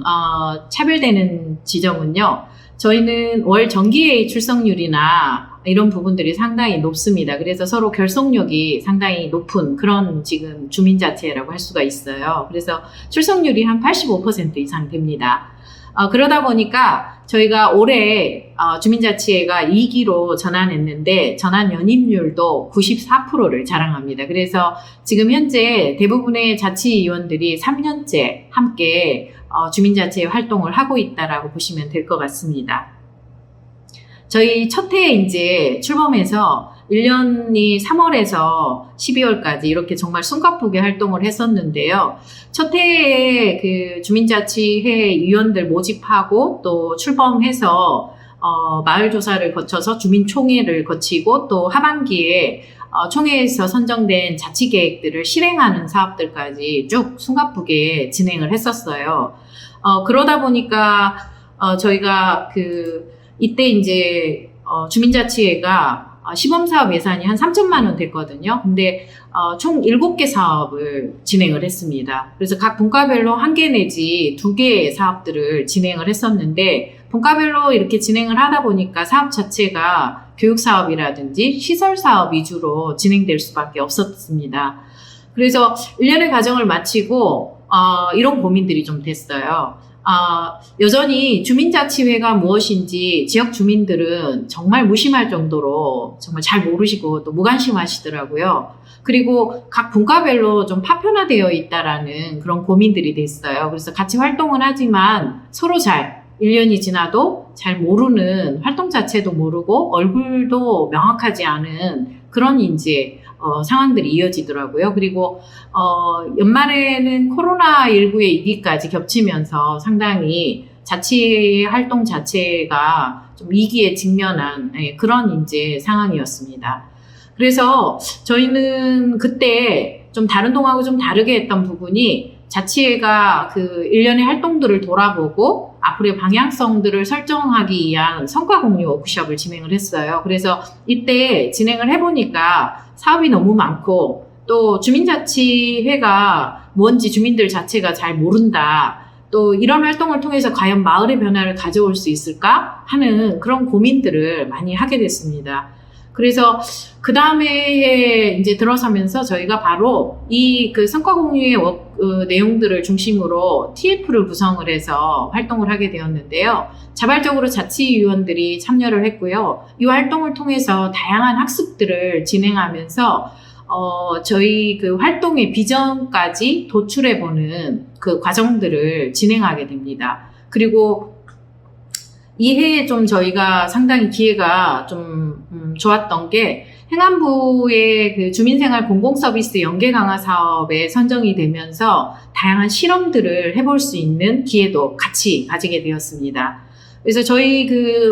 차별되는 지점은요. 저희는 월 정기회의 출석률이나 이런 부분들이 상당히 높습니다. 그래서 서로 결속력이 상당히 높은 그런 지금 주민자치회라고 할 수가 있어요. 그래서 출석률이 한 85% 이상 됩니다. 그러다 보니까 저희가 올해 주민자치회가 2기로 전환했는데 전환 연임률도 94%를 자랑합니다. 그래서 지금 현재 대부분의 자치위원들이 3년째 함께 주민자치회 활동을 하고 있다라고 보시면 될 것 같습니다. 저희 첫 해에 이제 출범해서 1년이 3월에서 12월까지 이렇게 정말 숨가쁘게 활동을 했었는데요. 첫 해에 그 주민자치회 위원들 모집하고 또 출범해서 마을 조사를 거쳐서 주민총회를 거치고 또 하반기에 총회에서 선정된 자치계획들을 실행하는 사업들까지 쭉 숨가쁘게 진행을 했었어요. 그러다 보니까 저희가 이때 이제 주민자치회가 시범사업 예산이 한 3천만 원 됐거든요. 근데 총 7개 사업을 진행을 했습니다. 그래서 각 분과별로 1개 내지 2개의 사업들을 진행을 했었는데 분과별로 이렇게 진행을 하다 보니까 사업 자체가 교육사업이라든지 시설사업 위주로 진행될 수밖에 없었습니다. 그래서 1년의 과정을 마치고 이런 고민들이 좀 됐어요. 여전히 주민자치회가 무엇인지 지역 주민들은 정말 무심할 정도로 정말 잘 모르시고 또 무관심하시더라고요. 그리고 각 분과별로 좀 파편화되어 있다라는 그런 고민들이 됐어요. 그래서 같이 활동을 하지만 서로 1년이 지나도 잘 모르는 활동 자체도 모르고 얼굴도 명확하지 않은 그런 이제 상황들이 이어지더라고요. 그리고 연말에는 코로나19의 위기까지 겹치면서 상당히 자치 활동 자체가 좀 위기에 직면한 그런 이제 상황이었습니다. 그래서 저희는 그때 좀 다른 동하고 좀 다르게 했던 부분이 자치회가 1년의 활동들을 돌아보고 앞으로의 방향성들을 설정하기 위한 성과 공유 워크숍을 진행을 했어요. 그래서 이때 진행을 해보니까 사업이 너무 많고 또 주민자치회가 뭔지 주민들 자체가 잘 모른다. 또 이런 활동을 통해서 과연 마을의 변화를 가져올 수 있을까 하는 그런 고민들을 많이 하게 됐습니다. 그래서 그 다음에 이제 들어서면서 저희가 바로 이 성과 공유의 내용들을 중심으로 TF를 구성을 해서 활동을 하게 되었는데요. 자발적으로 자치위원들이 참여를 했고요. 이 활동을 통해서 다양한 학습들을 진행하면서 저희 활동의 비전까지 도출해보는 그 과정들을 진행하게 됩니다. 그리고 이 해에 좀 저희가 상당히 기회가 좀 좋았던 게 행안부의 주민생활 공공서비스 연계 강화 사업에 선정이 되면서 다양한 실험들을 해볼 수 있는 기회도 같이 가지게 되었습니다. 그래서 저희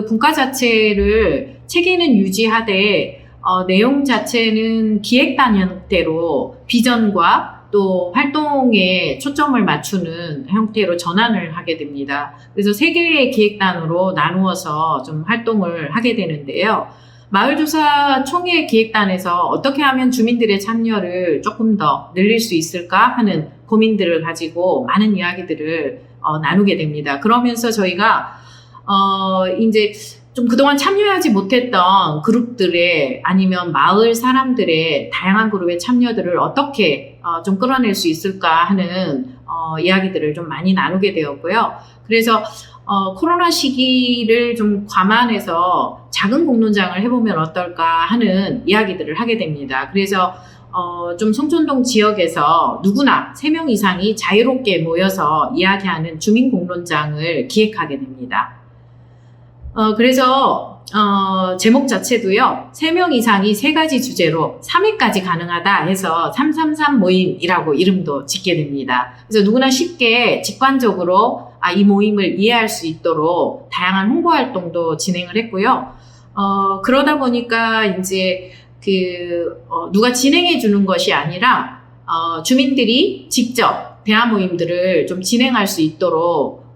분과 자체를 체계는 유지하되 내용 자체는 기획단 형태로 비전과 또 활동에 초점을 맞추는 형태로 전환을 하게 됩니다. 그래서 3개의 기획단으로 나누어서 좀 활동을 하게 되는데요. 마을조사 총회 기획단에서 어떻게 하면 주민들의 참여를 조금 더 늘릴 수 있을까 하는 고민들을 가지고 많은 이야기들을 나누게 됩니다. 그러면서 저희가 이제 좀 그동안 참여하지 못했던 그룹들의 아니면 마을 사람들의 다양한 그룹의 참여들을 어떻게 좀 끌어낼 수 있을까 하는 이야기들을 좀 많이 나누게 되었고요. 그래서 코로나 시기를 좀 감안해서 작은 공론장을 해보면 어떨까 하는 이야기들을 하게 됩니다. 그래서 좀 송촌동 지역에서 누구나 3명 이상이 자유롭게 모여서 이야기하는 주민공론장을 기획하게 됩니다. 그래서 제목 자체도요, 3명 이상이 3가지 주제로 3회까지 가능하다 해서 333 모임이라고 이름도 짓게 됩니다. 그래서 누구나 쉽게 직관적으로 이 모임을 이해할 수 있도록 다양한 홍보 활동도 진행을 했고요. 그러다 보니까 이제 누가 진행해 주는 것이 아니라 주민들이 직접 대화 모임들을 좀 진행할 수 있도록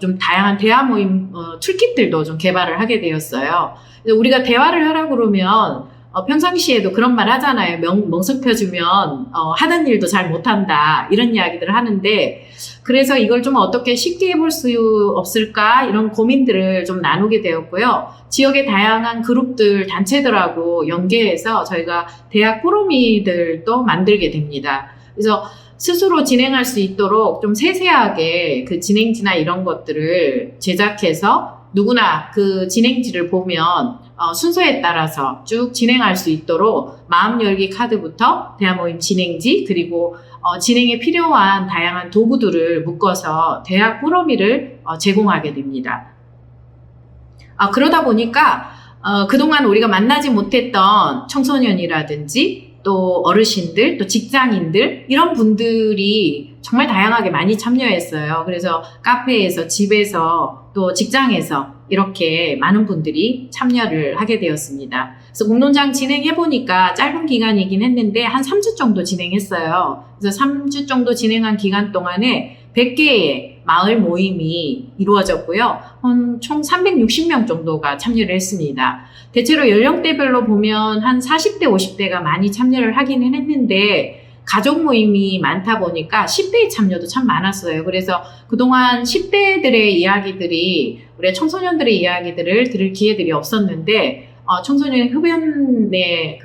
좀 다양한 대화 모임 툴kit들도 좀 개발을 하게 되었어요. 그래서 우리가 대화를 하라 그러면 평상시에도 그런 말 하잖아요. 멍석 펴주면 하던 일도 잘 못한다, 이런 이야기들을 하는데, 그래서 이걸 좀 어떻게 쉽게 해볼 수 없을까, 이런 고민들을 좀 나누게 되었고요. 지역의 다양한 그룹들, 단체들하고 연계해서 저희가 대화 포럼이들도 만들게 됩니다. 그래서 스스로 진행할 수 있도록 좀 세세하게 그 진행지나 이런 것들을 제작해서 누구나 그 진행지를 보면 순서에 따라서 쭉 진행할 수 있도록 마음 열기 카드부터 대화 모임 진행지, 그리고 진행에 필요한 다양한 도구들을 묶어서 대화 포럼을 제공하게 됩니다. 그러다 보니까 그동안 우리가 만나지 못했던 청소년이라든지 또 어르신들, 또 직장인들, 이런 분들이 정말 다양하게 많이 참여했어요. 그래서 카페에서, 집에서, 또 직장에서 이렇게 많은 분들이 참여를 하게 되었습니다. 그래서 공론장 진행해보니까 짧은 기간이긴 했는데 한 3주 정도 진행했어요. 그래서 3주 정도 진행한 기간 동안에 100개의 마을 모임이 이루어졌고요. 총 360명 정도가 참여를 했습니다. 대체로 연령대별로 보면 한 40대, 50대가 많이 참여를 하기는 했는데, 가족 모임이 많다 보니까 10대의 참여도 참 많았어요. 그래서 그동안 10대들의 이야기들이, 우리 청소년들의 이야기들을 들을 기회들이 없었는데, 청소년 흡연의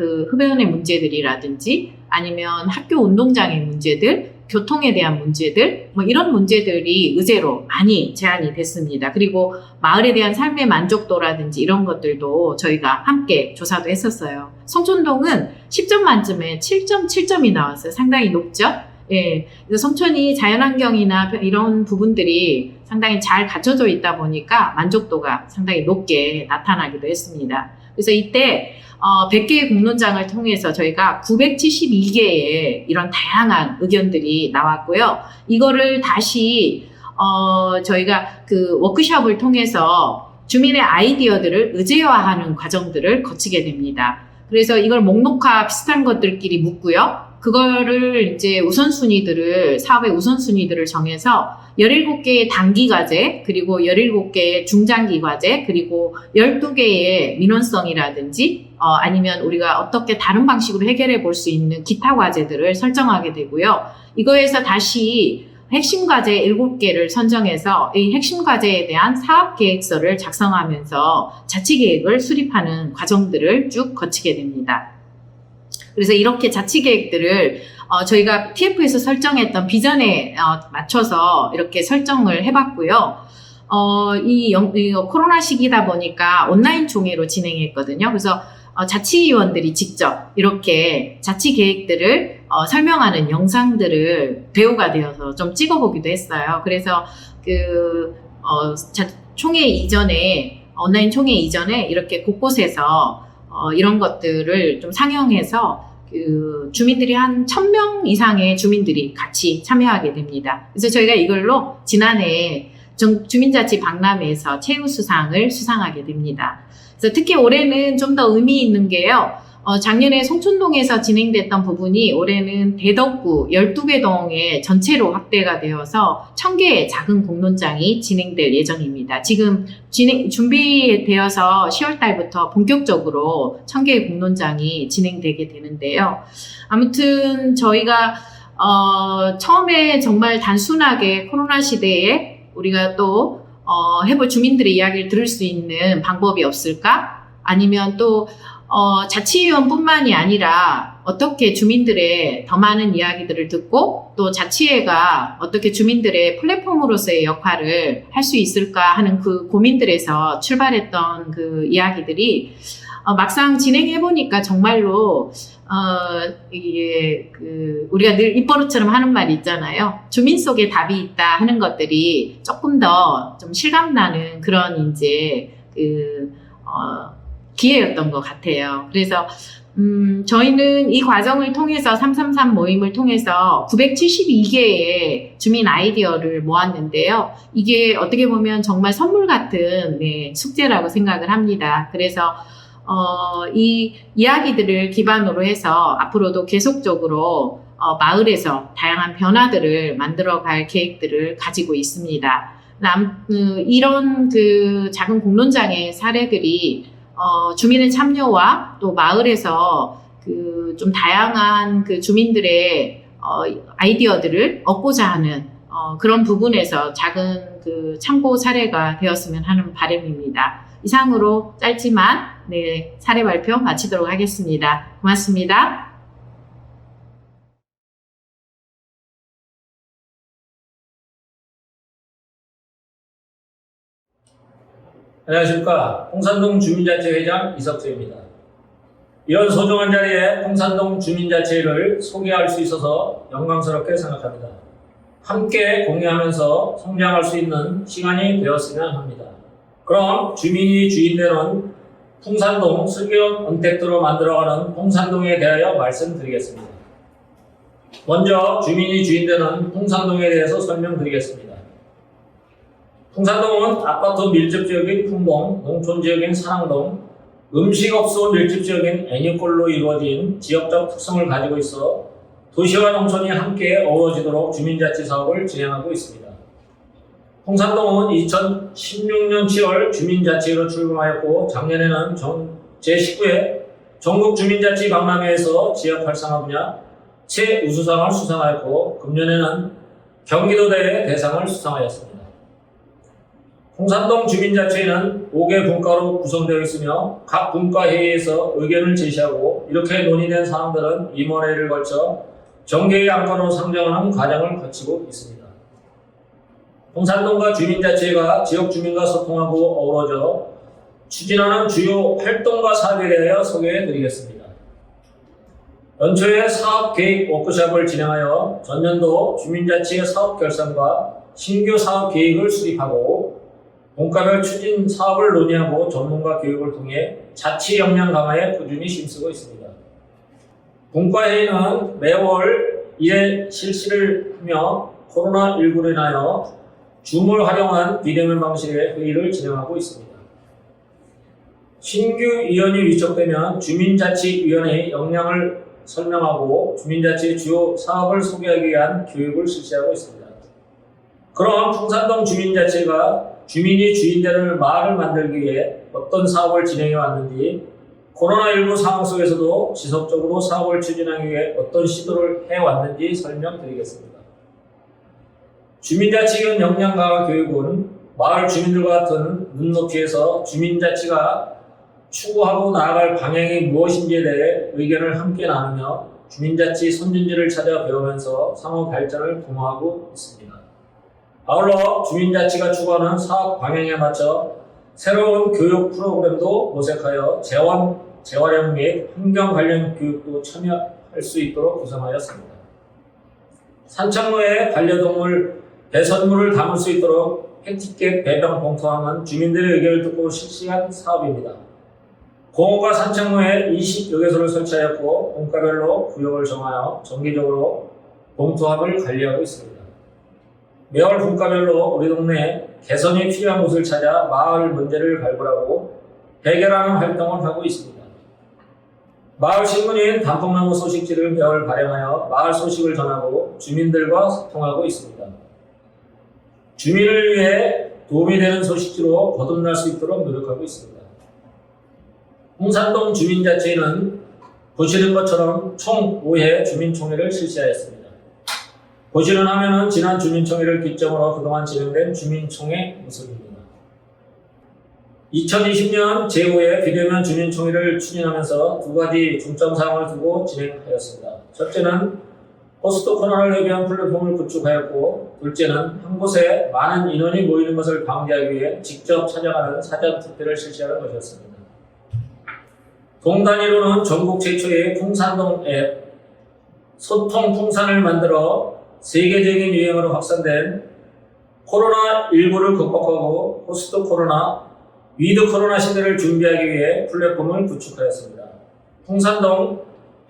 문제들이라든지, 아니면 학교 운동장의 문제들, 교통에 대한 문제들, 이런 문제들이 의제로 많이 제안이 됐습니다. 그리고 마을에 대한 삶의 만족도라든지 이런 것들도 저희가 함께 조사도 했었어요. 성촌동은 10점 만점에 7.7점이 나왔어요. 상당히 높죠? 예. 그래서 성촌이 자연환경이나 이런 부분들이 상당히 잘 갖춰져 있다 보니까 만족도가 상당히 높게 나타나기도 했습니다. 그래서 이때 100개의 공론장을 통해서 저희가 972개의 이런 다양한 의견들이 나왔고요. 이거를 다시 저희가 그 워크숍을 통해서 주민의 아이디어들을 의제화하는 과정들을 거치게 됩니다. 그래서 이걸 목록화 비슷한 것들끼리 묶고요. 그거를 이제 사업의 우선순위들을 정해서 17개의 단기 과제, 그리고 17개의 중장기 과제, 그리고 12개의 민원성이라든지, 아니면 우리가 어떻게 다른 방식으로 해결해 볼 수 있는 기타 과제들을 설정하게 되고요. 이거에서 다시 핵심 과제 7개를 선정해서 이 핵심 과제에 대한 사업 계획서를 작성하면서 자치 계획을 수립하는 과정들을 쭉 거치게 됩니다. 그래서 이렇게 자치 계획들을 저희가 TF에서 설정했던 비전에 맞춰서 이렇게 설정을 해봤고요. 이 코로나 시기다 보니까 온라인 총회로 진행했거든요. 그래서 자치위원들이 직접 이렇게 자치 계획들을 설명하는 영상들을 배우가 되어서 좀 찍어보기도 했어요. 그래서 총회 이전에, 온라인 총회 이전에 이렇게 곳곳에서 이런 것들을 좀 상영해서 주민들이 한 1000명 이상의 주민들이 같이 참여하게 됩니다. 그래서 저희가 이걸로 지난해 주민자치 박람회에서 최우수상을 수상하게 됩니다. 그래서 특히 올해는 좀 더 의미 있는 게요. 작년에 송촌동에서 진행됐던 부분이 올해는 대덕구 12개 동에 전체로 확대가 되어서 1000개의 작은 공론장이 진행될 예정입니다. 지금 준비되어서 10월 달부터 본격적으로 1000개의 공론장이 진행되게 되는데요. 아무튼 저희가 처음에 정말 단순하게 코로나 시대에 우리가 또 해볼 주민들의 이야기를 들을 수 있는 방법이 없을까? 아니면 또 자치위원뿐만이 아니라 어떻게 주민들의 더 많은 이야기들을 듣고 또 자치회가 어떻게 주민들의 플랫폼으로서의 역할을 할 수 있을까 하는 그 고민들에서 출발했던 그 이야기들이 막상 진행해보니까 정말로 우리가 늘 입버릇처럼 하는 말이 있잖아요. 주민 속에 답이 있다 하는 것들이 조금 더 좀 실감나는 그런 이제 기회였던 것 같아요. 그래서 저희는 이 과정을 통해서 333 모임을 통해서 972개의 주민 아이디어를 모았는데요. 이게 어떻게 보면 정말 선물 같은 숙제라고 생각을 합니다. 그래서 이 이야기들을 기반으로 해서 앞으로도 계속적으로 마을에서 다양한 변화들을 만들어갈 계획들을 가지고 있습니다. 이런 작은 공론장의 사례들이 주민의 참여와 또 마을에서 좀 다양한 주민들의 아이디어들을 얻고자 하는 그런 부분에서 작은 참고 사례가 되었으면 하는 바람입니다. 이상으로 짧지만 사례 발표 마치도록 하겠습니다. 고맙습니다. 안녕하십니까. 홍산동 주민자치회장 이석수입니다. 이런 소중한 자리에 홍산동 주민자치회를 소개할 수 있어서 영광스럽게 생각합니다. 함께 공유하면서 성장할 수 있는 시간이 되었으면 합니다. 그럼 주민이 주인되는 풍산동 슬기로운 언택트로 만들어가는 홍산동에 대하여 말씀드리겠습니다. 먼저 주민이 주인되는 풍산동에 대해서 설명드리겠습니다. 풍산동은 아파트 밀집지역인 풍동, 농촌지역인 산항동, 음식업소 밀집지역인 애니골로 이루어진 지역적 특성을 가지고 있어 도시와 농촌이 함께 어우러지도록 주민자치 사업을 진행하고 있습니다. 풍산동은 2016년 7월 주민자치회로 출범하였고 작년에는 제19회 전국 주민자치 박람회에서 지역 활성화 분야 최우수상을 수상하였고 금년에는 경기도대회 대상을 수상하였습니다. 홍산동 주민자치회는 5개 분과로 구성되어 있으며 각 분과회의에서 의견을 제시하고 이렇게 논의된 사항들은 임원회를 거쳐 정계의 안건으로 상정하는 과정을 거치고 있습니다. 홍산동과 주민자치회가 지역 주민과 소통하고 어우러져 추진하는 주요 활동과 사업에 대하여 소개해 드리겠습니다. 연초에 사업계획 워크숍을 진행하여 전년도 주민자치회 사업 결산과 신규 사업 계획을 수립하고 분과별 추진 사업을 논의하고 전문가 교육을 통해 자치 역량 강화에 꾸준히 힘쓰고 있습니다. 분과회의는 매월 1회 실시를 하며 코로나19로 인하여 줌을 활용한 비대면 방식의 회의를 진행하고 있습니다. 신규 위원이 위촉되면 주민자치위원회의 역량을 설명하고 주민자치의 주요 사업을 소개하기 위한 교육을 실시하고 있습니다. 그럼 풍산동 주민자치회가 주민이 주인되는 마을을 만들기 위해 어떤 사업을 진행해 왔는지, 코로나19 상황 속에서도 지속적으로 사업을 추진하기 위해 어떤 시도를 해왔는지 설명드리겠습니다. 주민자치위원 역량 강화 교육은 마을 주민들과 같은 눈높이에서 주민자치가 추구하고 나아갈 방향이 무엇인지에 대해 의견을 함께 나누며 주민자치 선진지를 찾아 배우면서 상호 발전을 도모하고 있습니다. 아울러 주민자치가 추구하는 사업 방향에 맞춰 새로운 교육 프로그램도 모색하여 재활용 및 환경 관련 교육도 참여할 수 있도록 구성하였습니다. 산책로에 반려동물 배선물을 담을 수 있도록 팬티켓 배변 봉투함은 주민들의 의견을 듣고 실시한 사업입니다. 공원과 산책로에 20여 개소를 설치하였고 공과별로 구역을 정하여 정기적으로 봉투함을 관리하고 있습니다. 매월 분과별로 우리 동네에 개선이 필요한 곳을 찾아 마을 문제를 발굴하고 해결하는 활동을 하고 있습니다. 마을 신문인 단풍나무 소식지를 매월 발행하여 마을 소식을 전하고 주민들과 소통하고 있습니다. 주민을 위해 도움이 되는 소식지로 거듭날 수 있도록 노력하고 있습니다. 홍산동 주민자치회는 보시는 것처럼 총 5회 주민총회를 실시하였습니다. 보시는 화면은 지난 주민총회를 기점으로 그동안 진행된 주민총회 모습입니다. 2020년 제5회 비대면 주민총회를 추진하면서 두 가지 중점사항을 두고 진행하였습니다. 첫째는 포스트 코로나를 대비한 플랫폼을 구축하였고, 둘째는 한 곳에 많은 인원이 모이는 것을 방지하기 위해 직접 찾아가는 사전 투표를 실시하는 것이었습니다. 동단위로는 전국 최초의 풍산동 앱 소통 풍산을 만들어 세계적인 유행으로 확산된 코로나19를 극복하고 포스트 코로나 위드 코로나 시대를 준비하기 위해 플랫폼을 구축하였습니다. 풍산동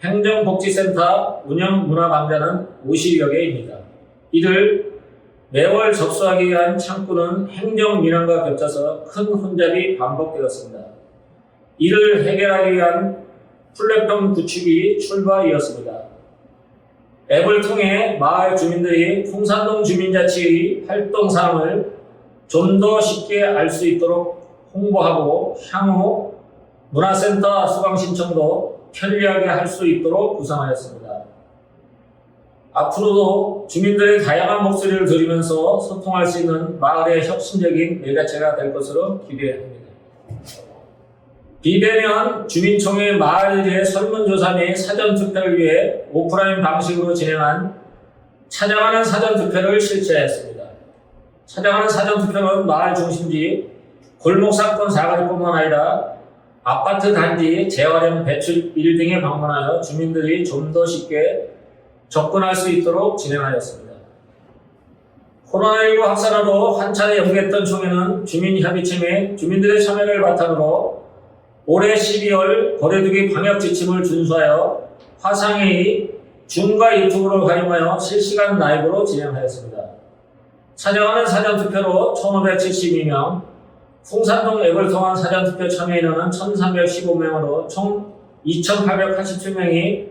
행정복지센터 운영 문화 강좌는 50여 개입니다. 이들 매월 접수하기 위한 창구는 행정 민원과 겹쳐서 큰 혼잡이 반복되었습니다. 이를 해결하기 위한 플랫폼 구축이 출발이었습니다. 앱을 통해 마을 주민들이 풍산동 주민자치의 활동 사항을 좀 더 쉽게 알 수 있도록 홍보하고 향후 문화센터 수강 신청도 편리하게 할 수 있도록 구성하였습니다. 앞으로도 주민들의 다양한 목소리를 들으면서 소통할 수 있는 마을의 혁신적인 매개체가 될 것으로 기대합니다. 비대면 주민총회 마을의 설문조사 및 사전투표를 위해 오프라인 방식으로 진행한 찾아가는 사전투표를 실시하였습니다. 찾아가는 사전투표는 마을 중심지, 골목상권 사거리뿐만 아니라 아파트 단지, 재활용 배출 일 등에 방문하여 주민들이 좀 더 쉽게 접근할 수 있도록 진행하였습니다. 코로나19 확산으로 한 차례 연기했던 총회는 주민협의체 및 주민들의 참여를 바탕으로 올해 12월 거리두기 방역 지침을 준수하여 화상회의, 줌과 유튜브를 활용하여 실시간 라이브로 진행하였습니다. 찾아가는 사전투표로 1,572명, 풍산동 앱을 통한 사전투표 참여 인원은 1,315명으로 총 2,887명이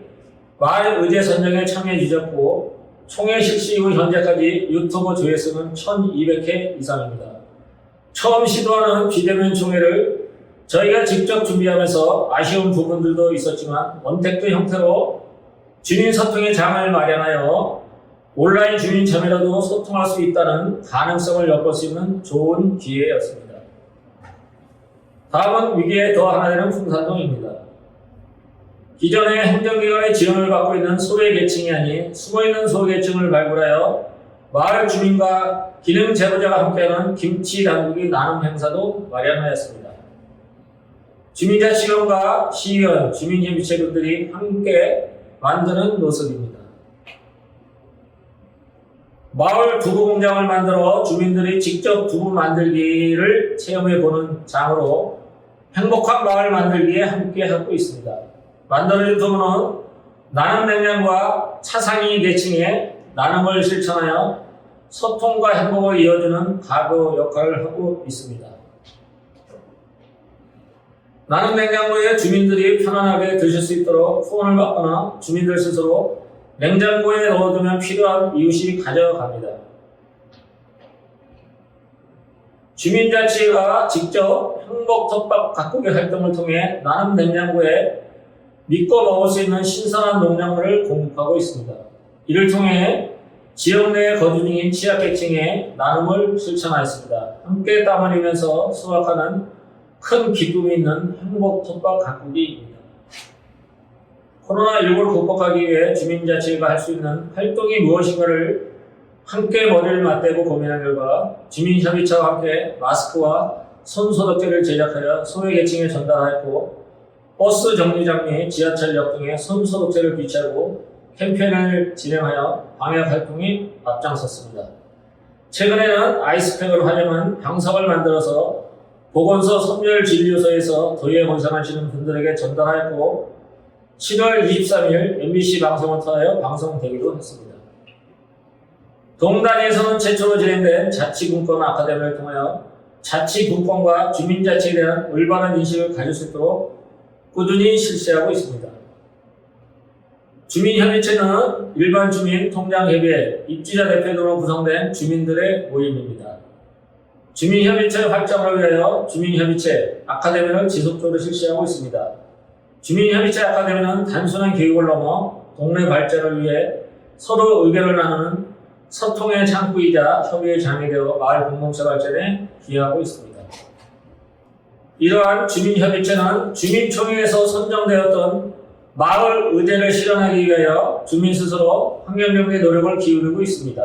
마을 의제 선정에 참여해 주셨고, 총회 실시 이후 현재까지 유튜브 조회수는 1,200회 이상입니다. 처음 시도하는 비대면 총회를 저희가 직접 준비하면서 아쉬운 부분들도 있었지만 원택도 형태로 주민 소통의 장을 마련하여 온라인 주민 참여라도 소통할 수 있다는 가능성을 엿볼 수 있는 좋은 기회였습니다. 다음은 위기에 더 하나 되는 풍산동입니다. 기존의 행정기관의 지원을 받고 있는 소외계층이 아닌 숨어있는 소외계층을 발굴하여 마을 주민과 기능 제보자가 함께하는 김치 당국이 나눔 행사도 마련하였습니다. 주민자치위원과 시의원, 주민협의체분들이 함께 만드는 모습입니다. 마을 두부 공장을 만들어 주민들이 직접 두부 만들기를 체험해보는 장으로 행복한 마을 만들기에 함께하고 있습니다. 만들어진 두부는 나눔 맥락과 차상위 계층의 나눔을 실천하여 소통과 행복을 이어주는 가구 역할을 하고 있습니다. 나눔 냉장고에 주민들이 편안하게 드실 수 있도록 후원을 받거나 주민들 스스로 냉장고에 넣어두면 필요한 이웃이 가져갑니다. 주민자치회가 직접 행복텃밭 가꾸기 활동을 통해 나눔 냉장고에 믿고 먹을 수 있는 신선한 농작물을 공급하고 있습니다. 이를 통해 지역 내에 거주 중인 취약계층에 나눔을 실천하였습니다. 함께 땀 흘리면서 수확하는 큰 기쁨이 있는 행복텃밭 가꾸기입니다. 코로나19를 극복하기 위해 주민자치회가 할 수 있는 활동이 무엇인가를 함께 머리를 맞대고 고민한 결과 주민협의체와 함께 마스크와 손소독제를 제작하여 소외계층에 전달하였고, 버스 정류장 및 지하철역 등에 손소독제를 비치하고 캠페인을 진행하여 방역 활동에 앞장섰습니다. 최근에는 아이스팩을 활용한 병석을 만들어서 보건소 선별진료소에서 더위에 고생하시는 분들에게 전달하였고, 7월 23일 MBC 방송을 통하여 방송되기도 했습니다. 동단위에서는 최초로 진행된 자치분권 아카데미를 통하여 자치분권과 주민자치에 대한 올바른 인식을 가질 수 있도록 꾸준히 실시하고 있습니다. 주민협의체는 일반 주민, 통장협의회, 입주자 대표 등으로 구성된 주민들의 모임입니다. 주민협의체 활성화를 위하여 주민협의체 아카데미를 지속적으로 실시하고 있습니다. 주민협의체 아카데미는 단순한 교육을 넘어 동네 발전을 위해 서로 의견을 나누는 소통의 창구이자 협의의 장이 되어 마을 공동체 발전에 기여하고 있습니다. 이러한 주민협의체는 주민총회에서 선정되었던 마을 의제를 실현하기 위하여 주민 스스로 환경정비의 노력을 기울이고 있습니다.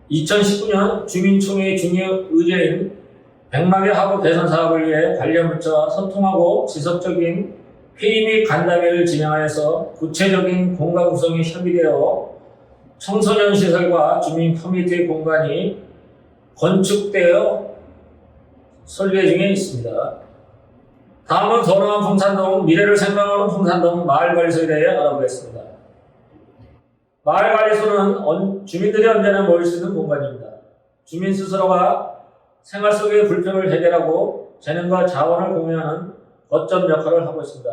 2019년 주민총회의 중요 의제인 백마개 하부 개선 사업을 위해 관련 부처와 소통하고 지속적인 회의 및 간담회를 진행하여서 구체적인 공간 구성이 협의되어 청소년 시설과 주민 커뮤니티 공간이 건축되어 설계 중에 있습니다. 다음은 더 나은 풍산동, 미래를 생각하는 풍산동 마을관리소에 대해 알아보겠습니다. 마을관리소는 주민들이 언제나 모일 수 있는 공간입니다. 주민 스스로가 생활 속의 불평을 해결하고 재능과 자원을 공유하는 거점 역할을 하고 있습니다.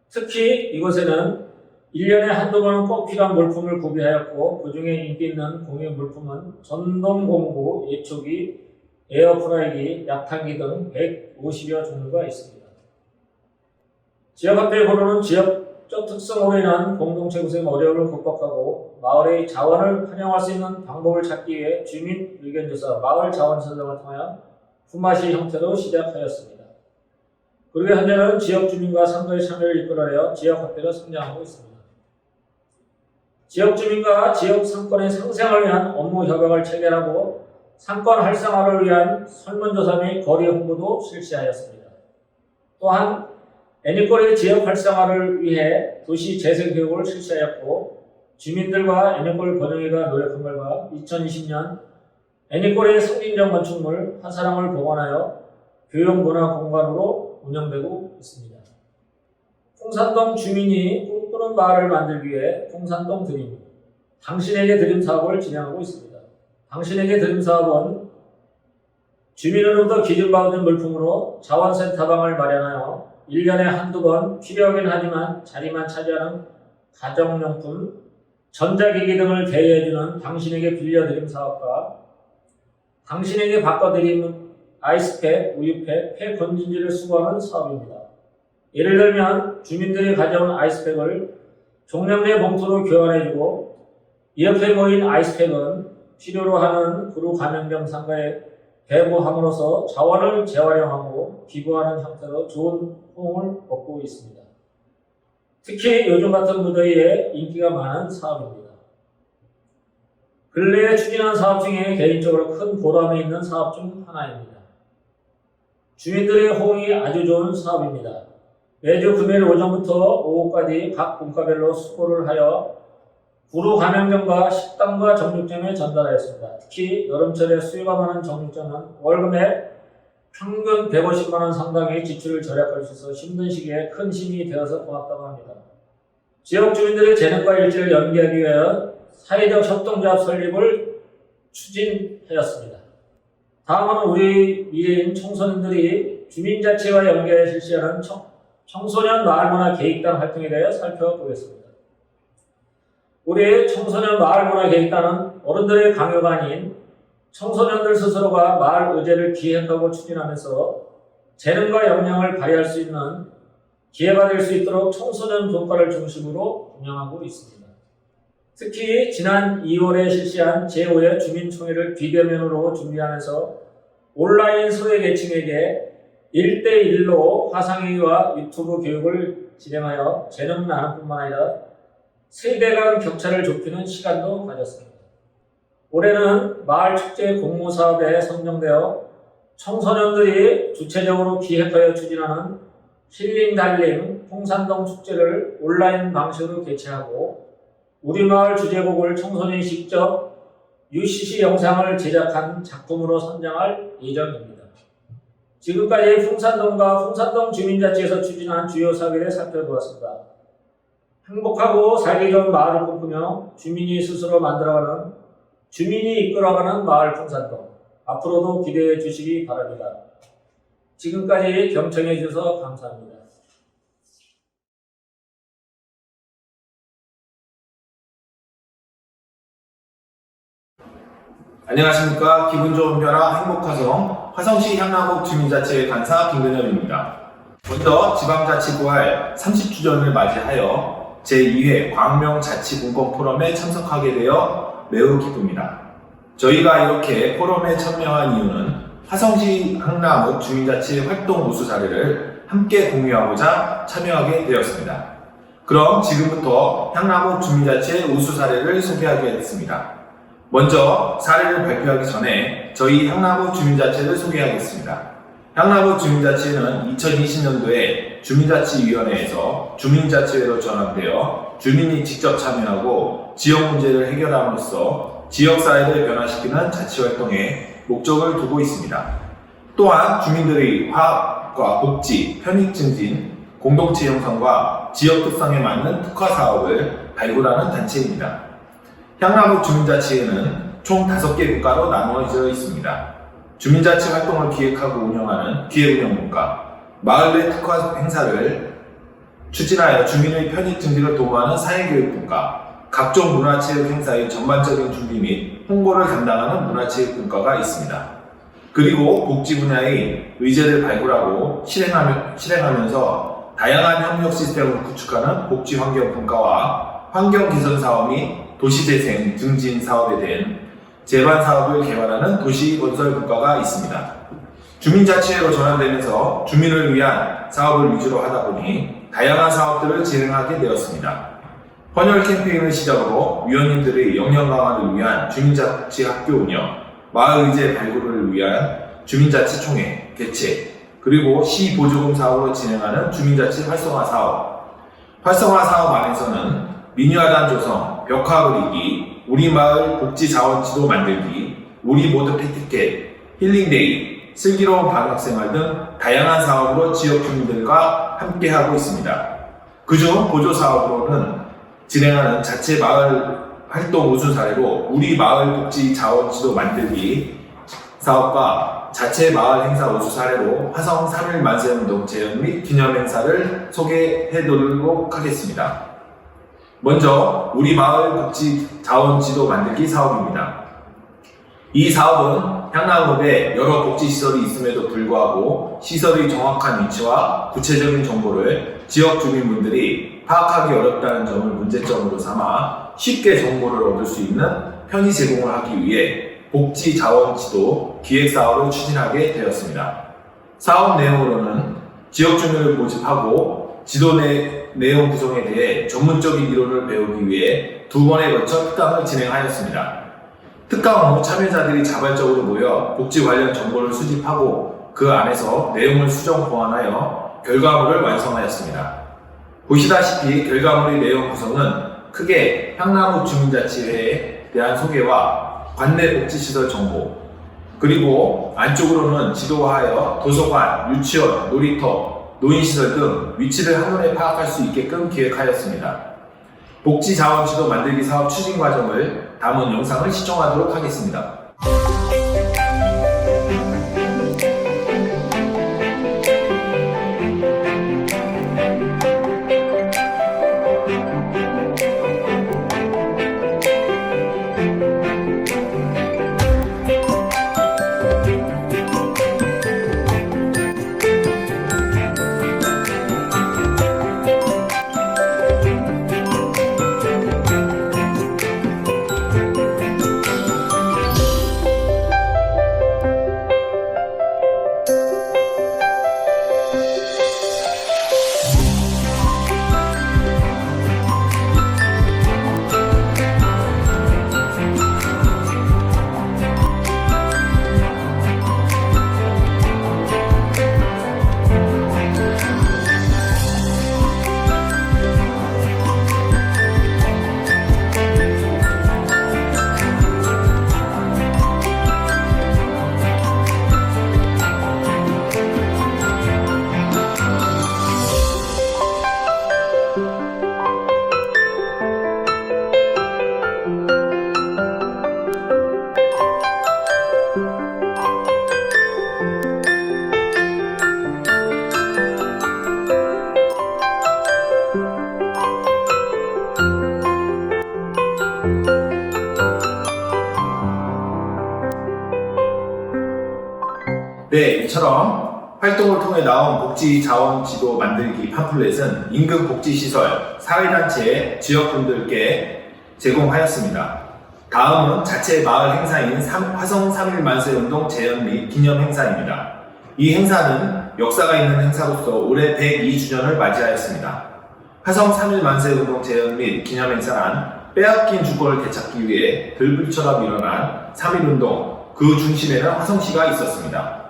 특히 이곳에는 1년에 한두 번은 꼭 필요한 물품을 구비하였고 그 중에 인기 있는 공유 물품은 전동공구, 예초기, 에어프라이기, 약탕기 등 150여 종류가 있습니다. 지역화폐 보루는 지역적 특성으로 인한 공동체 구성 어려움을 극복하고 마을의 자원을 활용할 수 있는 방법을 찾기 위해 주민 의견조사, 마을 자원선정을 통하여 품앗이 형태로 시작하였습니다. 그리고 현재는 지역 주민과 상가의 참여를 이끌어내어 지역화폐가 성장하고 있습니다. 지역 주민과 지역 상권의 상생을 위한 업무 협약을 체결하고 상권 활성화를 위한 설문조사 및 거리 홍보도 실시하였습니다. 또한 애니콜의 지역 활성화를 위해 도시 재생 교육을 실시하였고 주민들과 애니콜 번영회가 노력한 결과 2020년 애니콜의 상징적 건축물 화사랑을 복원하여 교육문화공간으로 운영되고 있습니다. 풍산동 주민이 꿈꾸는 마을을 만들기 위해 풍산동 드림, 당신에게 드림 사업을 진행하고 있습니다. 당신에게 드림 사업은 주민으로부터 기증받은 물품으로 자원센터방을 마련하여 1년에 한두 번 필요하긴 하지만 자리만 차지하는 가정용품, 전자기기 등을 대여해주는 당신에게 빌려드림 사업과 당신에게 바꿔드리는 아이스팩, 우유팩, 폐 건진지를 수거하는 사업입니다. 예를 들면 주민들이 가져온 아이스팩을 종량제 봉투로 교환해주고 이렇게 모인 아이스팩은 필요로 하는 구루 감염병 상가에 배부함으로써 자원을 재활용하고 기부하는 형태로 좋은 호응을 얻고 있습니다. 특히 요즘 같은 무더위에 인기가 많은 사업입니다. 근래에 추진한 사업 중에 개인적으로 큰 보람이 있는 사업 중 하나입니다. 주민들의 호응이 아주 좋은 사업입니다. 매주 금요일 오전부터 오후까지 각 분과별로 수고를 하여 구루 감염점과 식당과 정육점에 전달하였습니다. 특히 여름철에 수요가 많은 정육점은 월급에 평균 150만 원 상당의 지출을 절약할 수 있어 힘든 시기에 큰 힘이 되어서 고맙다고 합니다. 지역 주민들의 재능과 일지를 연계하기 위하여 사회적 협동조합 설립을 추진하였습니다. 다음은 우리 미래인 청소년들이 주민자치와 연계해 실시하는 청소년 마을문화 계획단 활동에 대해 살펴보겠습니다. 우리 청소년 마을문화 계획단은 어른들의 강요가 아닌 청소년들 스스로가 마을 의제를 기획하고 추진하면서 재능과 역량을 발휘할 수 있는 기회가 될 수 있도록 청소년 분과를 중심으로 운영하고 있습니다. 특히 지난 2월에 실시한 제5회 주민총회를 비대면으로 준비하면서 온라인 소외계층에게 1대1로 화상회의와 유튜브 교육을 진행하여 재능 나눔뿐만 아니라 세대 간 격차를 좁히는 시간도 가졌습니다. 올해는 마을축제 공모사업에 선정되어 청소년들이 주체적으로 기획하여 추진하는 힐링달림 풍산동 축제를 온라인 방식으로 개최하고 우리마을 주제곡을 청소년이 직접 UCC 영상을 제작한 작품으로 선정할 예정입니다. 지금까지 풍산동과 풍산동 주민자치에서 추진한 주요 사업에 살펴보았습니다. 행복하고 살기 좋은 마을을 꿈꾸며 주민이 스스로 만들어가는, 주민이 이끌어가는 마을 풍산동. 앞으로도 기대해 주시기 바랍니다. 지금까지 경청해 주셔서 감사합니다. 안녕하십니까. 기분 좋은 변화 행복화성 화성시 향남읍 주민자치 간사 김근엽입니다. 먼저 지방자치부활 30주년을 맞이하여 제2회 광명자치공건 포럼에 참석하게 되어 매우 기쁩니다. 저희가 이렇게 포럼에 참여한 이유는 화성시 향남읍 주민자치 활동 우수 사례를 함께 공유하고자 참여하게 되었습니다. 그럼 지금부터 향남읍 주민자치의 우수 사례를 소개하겠습니다. 먼저 사례를 발표하기 전에 저희 향남읍 주민자치를 소개하겠습니다. 향남읍 주민자치는 2020년도에 주민자치위원회에서 주민자치회로 전환되어 주민이 직접 참여하고 지역 문제를 해결함으로써 지역사회를 변화시키는 자치활동에 목적을 두고 있습니다. 또한 주민들의 화합과 복지, 편익 증진, 공동체 형성과 지역 특성에 맞는 특화 사업을 발굴하는 단체입니다. 향나북 주민자치회는 총 5개 국가로 나누어져 있습니다. 주민자치 활동을 기획하고 운영하는 기획운영국가, 마을 내 특화 행사를 추진하여 주민의 편익 증진을 도모하는 사회교육국가, 각종 문화체육 행사의 전반적인 준비 및 홍보를 담당하는 문화체육국가가 있습니다. 그리고 복지 분야의 의제를 발굴하고 실행하면서 다양한 협력 시스템을 구축하는 복지환경분과와 환경개선 사업 및 도시재생 증진 사업에 대한 제반 사업을 개발하는 도시건설국가가 있습니다. 주민자치회로 전환되면서 주민을 위한 사업을 위주로 하다 보니 다양한 사업들을 진행하게 되었습니다. 헌혈 캠페인을 시작으로 위원님들의 역량 강화를 위한 주민자치 학교 운영, 마을 의제 발굴을 위한 주민자치총회 개최, 그리고 시 보조금 사업으로 진행하는 주민자치 활성화 사업. 활성화 사업 안에서는 미니화단 조성, 벽화 그리기, 우리 마을 복지 자원 지도 만들기, 우리 모두 패티켓, 힐링데이, 슬기로운 방역생활 등 다양한 사업으로 지역 주민들과 함께하고 있습니다. 그중 보조 사업으로는 진행하는 자체 마을 활동 우수 사례로 우리 마을 복지 자원 지도 만들기 사업과 자체 마을 행사 우수 사례로 화성 3.1 만세운동 재현 및 기념 행사를 소개해드리도록 하겠습니다. 먼저 우리 마을 복지 자원 지도 만들기 사업입니다. 이 사업은 향나읍에 여러 복지시설이 있음에도 불구하고 시설의 정확한 위치와 구체적인 정보를 지역 주민분들이 파악하기 어렵다는 점을 문제점으로 삼아 쉽게 정보를 얻을 수 있는 편의 제공을 하기 위해 복지 자원 지도 기획 사업을 추진하게 되었습니다. 사업 내용으로는 지역 주민을 모집하고 지도 내용 구성에 대해 전문적인 이론을 배우기 위해 2번에 걸쳐 특강을 진행하였습니다. 특강 후 참여자들이 자발적으로 모여 복지 관련 정보를 수집하고 그 안에서 내용을 수정 보완하여 결과물을 완성하였습니다. 보시다시피 결과물의 내용 구성은 크게 향나북 주민자치회에 대한 소개와 관내 복지시설 정보, 그리고 안쪽으로는 지도화하여 도서관, 유치원, 놀이터, 노인시설 등 위치를 한눈에 파악할 수 있게끔 기획하였습니다. 복지자원지도 만들기 사업 추진 과정을 담은 영상을 시청하도록 하겠습니다. 네, 이처럼 활동을 통해 나온 복지자원지도 만들기 팜플렛은 인근 복지시설, 사회단체, 지역분들께 제공하였습니다. 다음은 자체 마을 행사인 화성 3.1 만세운동 재현 및 기념 행사입니다. 이 행사는 역사가 있는 행사로서 올해 102주년을 맞이하였습니다. 화성 3.1 만세운동 재현 및 기념 행사란 빼앗긴 주권을 되찾기 위해 들불처럼 일어난 3.1운동, 그 중심에는 화성시가 있었습니다.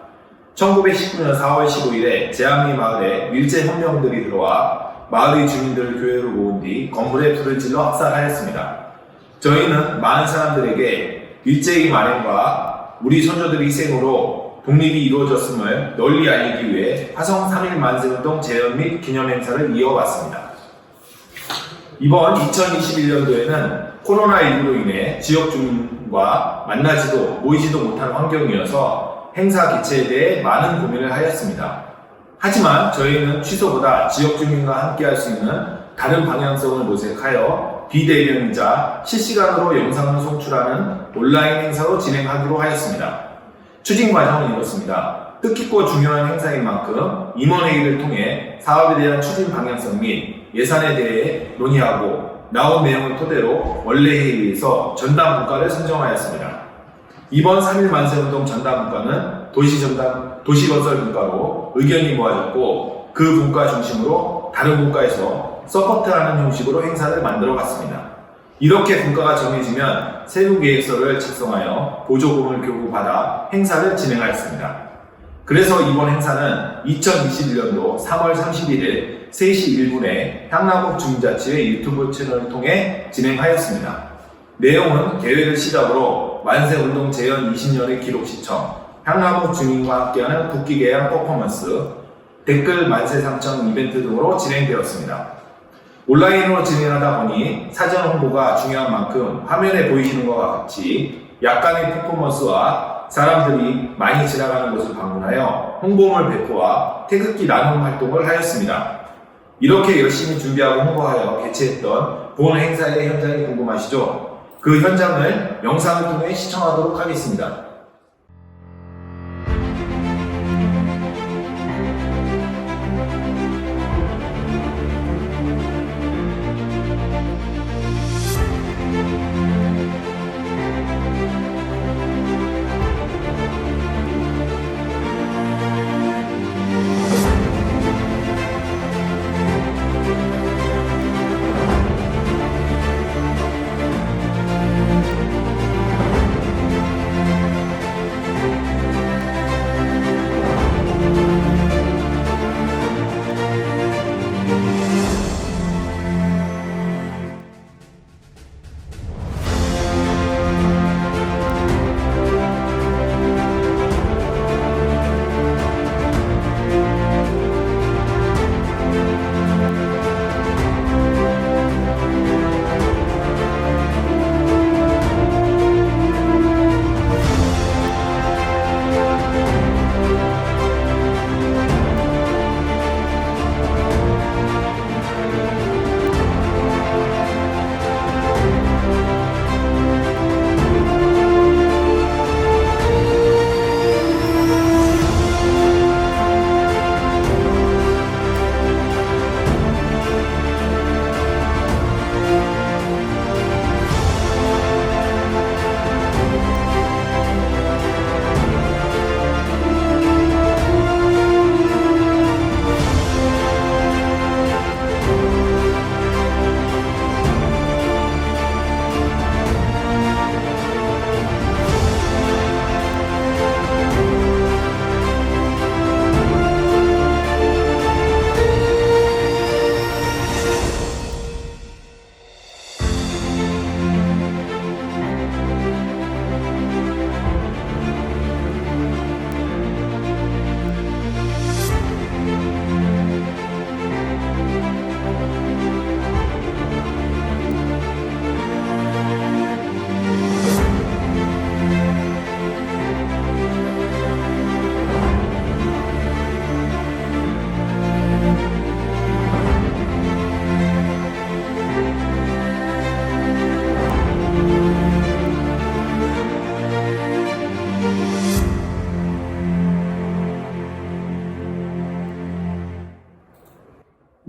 1919년 4월 15일에 제암리 마을에 밀제 혁명들이 들어와 마을의 주민들을 교회로 모은 뒤 건물에 불을 질러 학살하였습니다. 저희는 많은 사람들에게 일제의 만행과 우리 선조들의 희생으로 독립이 이루어졌음을 널리 알리기 위해 화성 3.1 만세운동 재현 및 기념행사를 이어왔습니다. 이번 2021년도에는 코로나19로 인해 지역 주민과 만나지도 모이지도 못한 환경이어서 행사 개최에 대해 많은 고민을 하였습니다. 하지만 저희는 취소보다 지역 주민과 함께 할 수 있는 다른 방향성을 모색하여 비대면이자 실시간으로 영상을 송출하는 온라인 행사로 진행하기로 하였습니다. 추진 과정은 이렇습니다. 뜻깊고 중요한 행사인 만큼 임원회의를 통해 사업에 대한 추진 방향성 및 예산에 대해 논의하고 나온 내용을 토대로 원래 회의에서 전담 분과를 선정하였습니다. 이번 3.1 만세운동 전담 분과는 도시건설 분과로 의견이 모아졌고 그 분과 중심으로 다른 분과에서 서포트하는 형식으로 행사를 만들어 갔습니다. 이렇게 분과가 정해지면 세부 계획서를 작성하여 보조금을 교부받아 행사를 진행하였습니다. 그래서 이번 행사는 2021년도 3월 31일 3시 1분에 향남읍 주민자치회 유튜브 채널을 통해 진행하였습니다. 내용은 계획을 시작으로 만세운동 재현 20년의 기록 시청, 향남읍 주민과 함께하는 국기개양 퍼포먼스, 댓글 만세상청 이벤트 등으로 진행되었습니다. 온라인으로 진행하다 보니 사전 홍보가 중요한 만큼 화면에 보이시는 것과 같이 약간의 퍼포먼스와 사람들이 많이 지나가는 곳을 방문하여 홍보물 배포와 태극기 나눔 활동을 하였습니다. 이렇게 열심히 준비하고 홍보하여 개최했던 본 행사의 현장이 궁금하시죠? 그 현장을 영상을 통해 시청하도록 하겠습니다.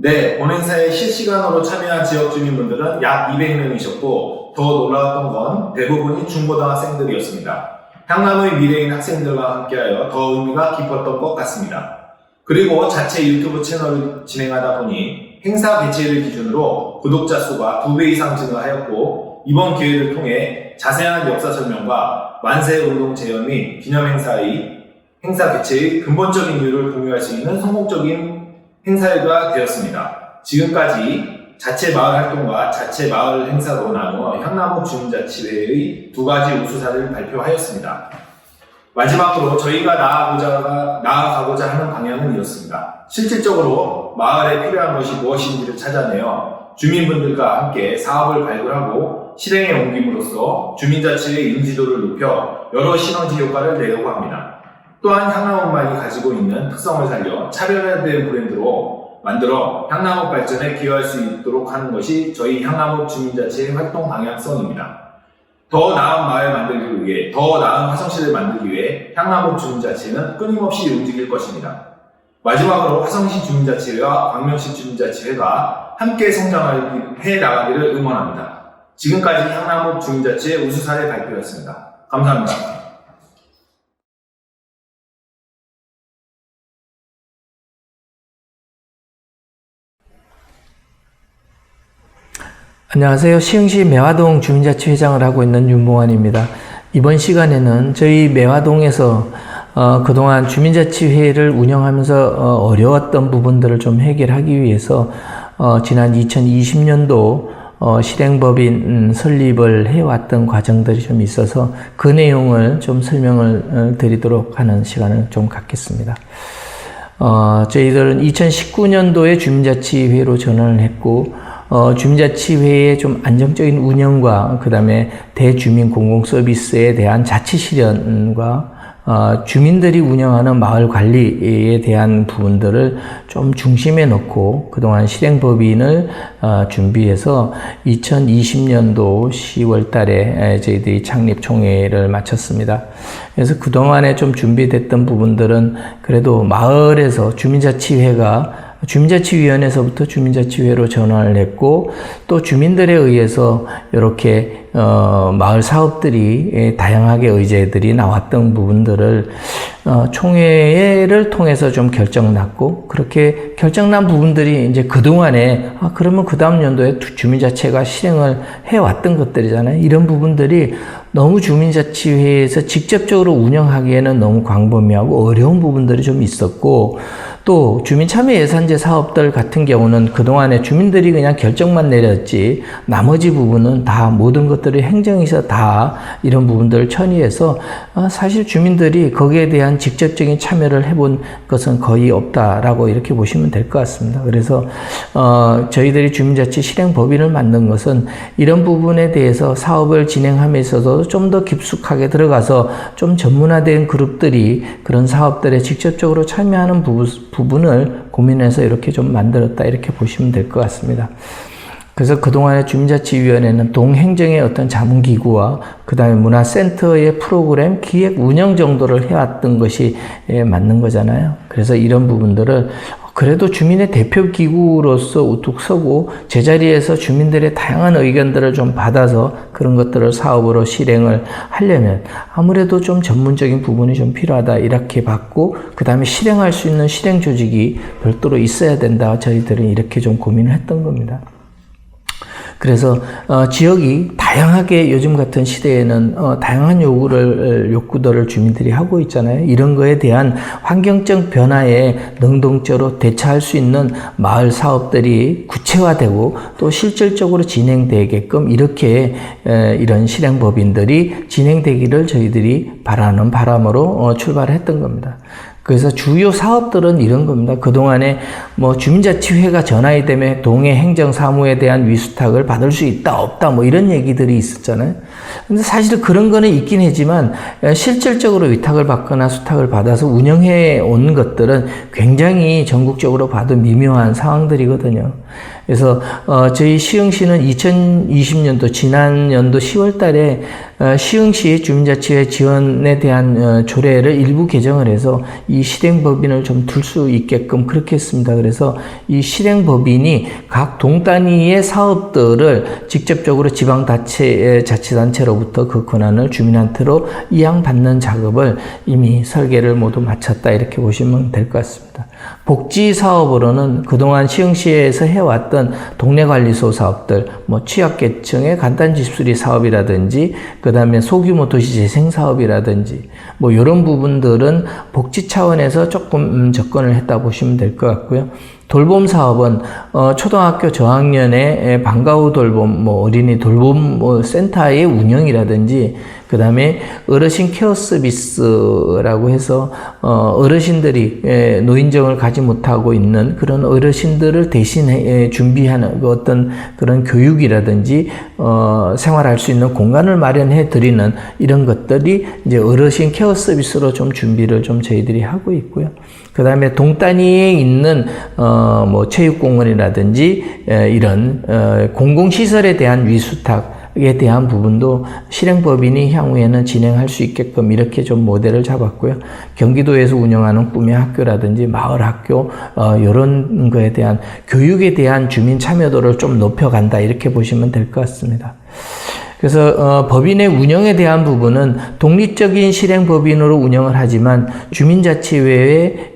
네, 본 행사에 실시간으로 참여한 지역 주민분들은 약 200명이셨고 더 놀라웠던 건 대부분이 중고등학생들이었습니다. 향남의 미래인 학생들과 함께하여 더 의미가 깊었던 것 같습니다. 그리고 자체 유튜브 채널을 진행하다 보니 행사 개최를 기준으로 구독자 수가 2배 이상 증가하였고 이번 기회를 통해 자세한 역사 설명과 만세운동 재현 및 기념행사의 행사 개최의 근본적인 이유를 공유할 수 있는 성공적인 행사가 되었습니다. 지금까지 자체 마을 활동과 자체 마을 행사로 나누어 향남읍 주민자치회의 2가지 우수사를 발표하였습니다. 마지막으로 저희가 나아가고자 하는 방향은 이렇습니다. 실질적으로 마을에 필요한 것이 무엇인지를 찾아내어 주민분들과 함께 사업을 발굴하고 실행에 옮김으로써 주민자치의 인지도를 높여 여러 시너지 효과를 내려고 합니다. 또한 향남읍만이 가지고 있는 특성을 살려 차별화된 브랜드로 만들어 향남읍 발전에 기여할 수 있도록 하는 것이 저희 향남읍 주민자치의 활동 방향성입니다. 더 나은 마을 만들기 위해, 더 나은 화성시를 만들기 위해 향남읍 주민자치회는 끊임없이 움직일 것입니다. 마지막으로 화성시 주민자치회와 광명시 주민자치회가 함께 성장해 나가기를 응원합니다. 지금까지 향남읍 주민자치회 우수사례 발표였습니다. 감사합니다. 안녕하세요. 시흥시 매화동 주민자치회장을 하고 있는 윤봉환입니다. 이번 시간에는 저희 매화동에서 그동안 주민자치회를 운영하면서 어려웠던 부분들을 좀 해결하기 위해서 지난 2020년도 실행법인 설립을 해왔던 과정들이 좀 있어서 그 내용을 좀 설명을 드리도록 하는 시간을 좀 갖겠습니다. 저희들은 2019년도에 주민자치회로 전환을 했고 주민자치회의 좀 안정적인 운영과 그 다음에 대주민 공공서비스에 대한 자치 실현과 주민들이 운영하는 마을 관리에 대한 부분들을 좀 중심에 놓고 그동안 실행법인을 준비해서 2020년도 10월 달에 저희들이 창립총회를 마쳤습니다. 그래서 그동안에 좀 준비됐던 부분들은 그래도 마을에서 주민자치위원회에서부터 주민자치회로 전환을 했고 또 주민들에 의해서 이렇게 마을 사업들이 다양하게 의제들이 나왔던 부분들을 총회를 통해서 좀 결정났고 그렇게 결정난 부분들이 이제 그동안에 그러면 그 다음 연도에 주민자치회가 실행을 해왔던 것들이잖아요. 이런 부분들이 너무 주민자치회에서 직접적으로 운영하기에는 너무 광범위하고 어려운 부분들이 좀 있었고 또 주민참여예산제 사업들 같은 경우는 그동안에 주민들이 그냥 결정만 내렸지 나머지 부분은 다 모든 것들이 행정에서 다 이런 부분들을 처리해서 사실 주민들이 거기에 대한 직접적인 참여를 해본 것은 거의 없다라고 이렇게 보시면 될 것 같습니다. 그래서 저희들이 주민자치 실행법인을 만든 것은 이런 부분에 대해서 사업을 진행함에 있어서 좀 더 깊숙하게 들어가서 좀 전문화된 그룹들이 그런 사업들에 직접적으로 참여하는 부분을 고민해서 이렇게 좀 만들었다 이렇게 보시면 될 것 같습니다. 그래서 그동안의 주민자치위원회는 동행정의 어떤 자문기구와 그 다음에 문화센터의 프로그램 기획 운영 정도를 해왔던 것이 맞는 거잖아요. 그래서 이런 부분들을 그래도 주민의 대표기구로서 우뚝 서고 제자리에서 주민들의 다양한 의견들을 좀 받아서 그런 것들을 사업으로 실행을 하려면 아무래도 좀 전문적인 부분이 좀 필요하다 이렇게 봤고 그 다음에 실행할 수 있는 실행 조직이 별도로 있어야 된다. 저희들은 이렇게 좀 고민을 했던 겁니다. 그래서 지역이 다양하게 요즘 같은 시대에는 다양한 욕구들을 주민들이 하고 있잖아요. 이런 거에 대한 환경적 변화에 능동적으로 대처할 수 있는 마을 사업들이 구체화되고 또 실질적으로 진행되게끔 이렇게 이런 실행법인들이 진행되기를 저희들이 바라는 바람으로 출발했던 겁니다. 그래서 주요 사업들은 이런 겁니다. 그동안에 주민자치회가 전환이 되면 동해 행정사무에 대한 위수탁을 받을 수 있다, 없다, 이런 얘기들이 있었잖아요. 근데 사실 그런 거는 있긴 하지만 실질적으로 위탁을 받거나 수탁을 받아서 운영해 온 것들은 굉장히 전국적으로 봐도 미묘한 상황들이거든요. 그래서 저희 시흥시는 2020년도 지난 연도 10월 달에 시흥시 주민자치회 지원에 대한 조례를 일부 개정을 해서 이 실행법인을 좀 둘 수 있게끔 그렇게 했습니다. 그래서 이 실행법인이 각 동단위의 사업들을 직접적으로 지방자치단체로부터 그 권한을 주민한테로 이양받는 작업을 이미 설계를 모두 마쳤다 이렇게 보시면 될 것 같습니다. 복지 사업으로는 그동안 시흥시에서 해왔던 동네관리소 사업들, 취약계층의 간단집수리 사업이라든지, 그 다음에 소규모 도시재생 사업이라든지, 이런 부분들은 복지 차원에서 조금 접근을 했다 보시면 될 것 같고요. 돌봄 사업은 초등학교 저학년의 방과 후 돌봄, 어린이 돌봄 센터의 운영이라든지, 그 다음에 어르신 케어 서비스라고 해서 어르신들이 노인정을 가지 못하고 있는 그런 어르신들을 대신 준비하는 어떤 그런 교육이라든지 생활할 수 있는 공간을 마련해 드리는 이런 것들이 이제 어르신 케어 서비스로 좀 준비를 좀 저희들이 하고 있고요. 그 다음에 동단위에 있는 체육공원이라든지 이런 공공시설에 대한 위수탁에 대한 부분도 실행법인이 향후에는 진행할 수 있게끔 이렇게 좀 모델을 잡았고요. 경기도에서 운영하는 꿈의 학교라든지 마을 학교 이런 거에 대한 교육에 대한 주민 참여도를 좀 높여간다 이렇게 보시면 될 것 같습니다. 그래서 법인의 운영에 대한 부분은 독립적인 실행법인으로 운영을 하지만 주민자치회에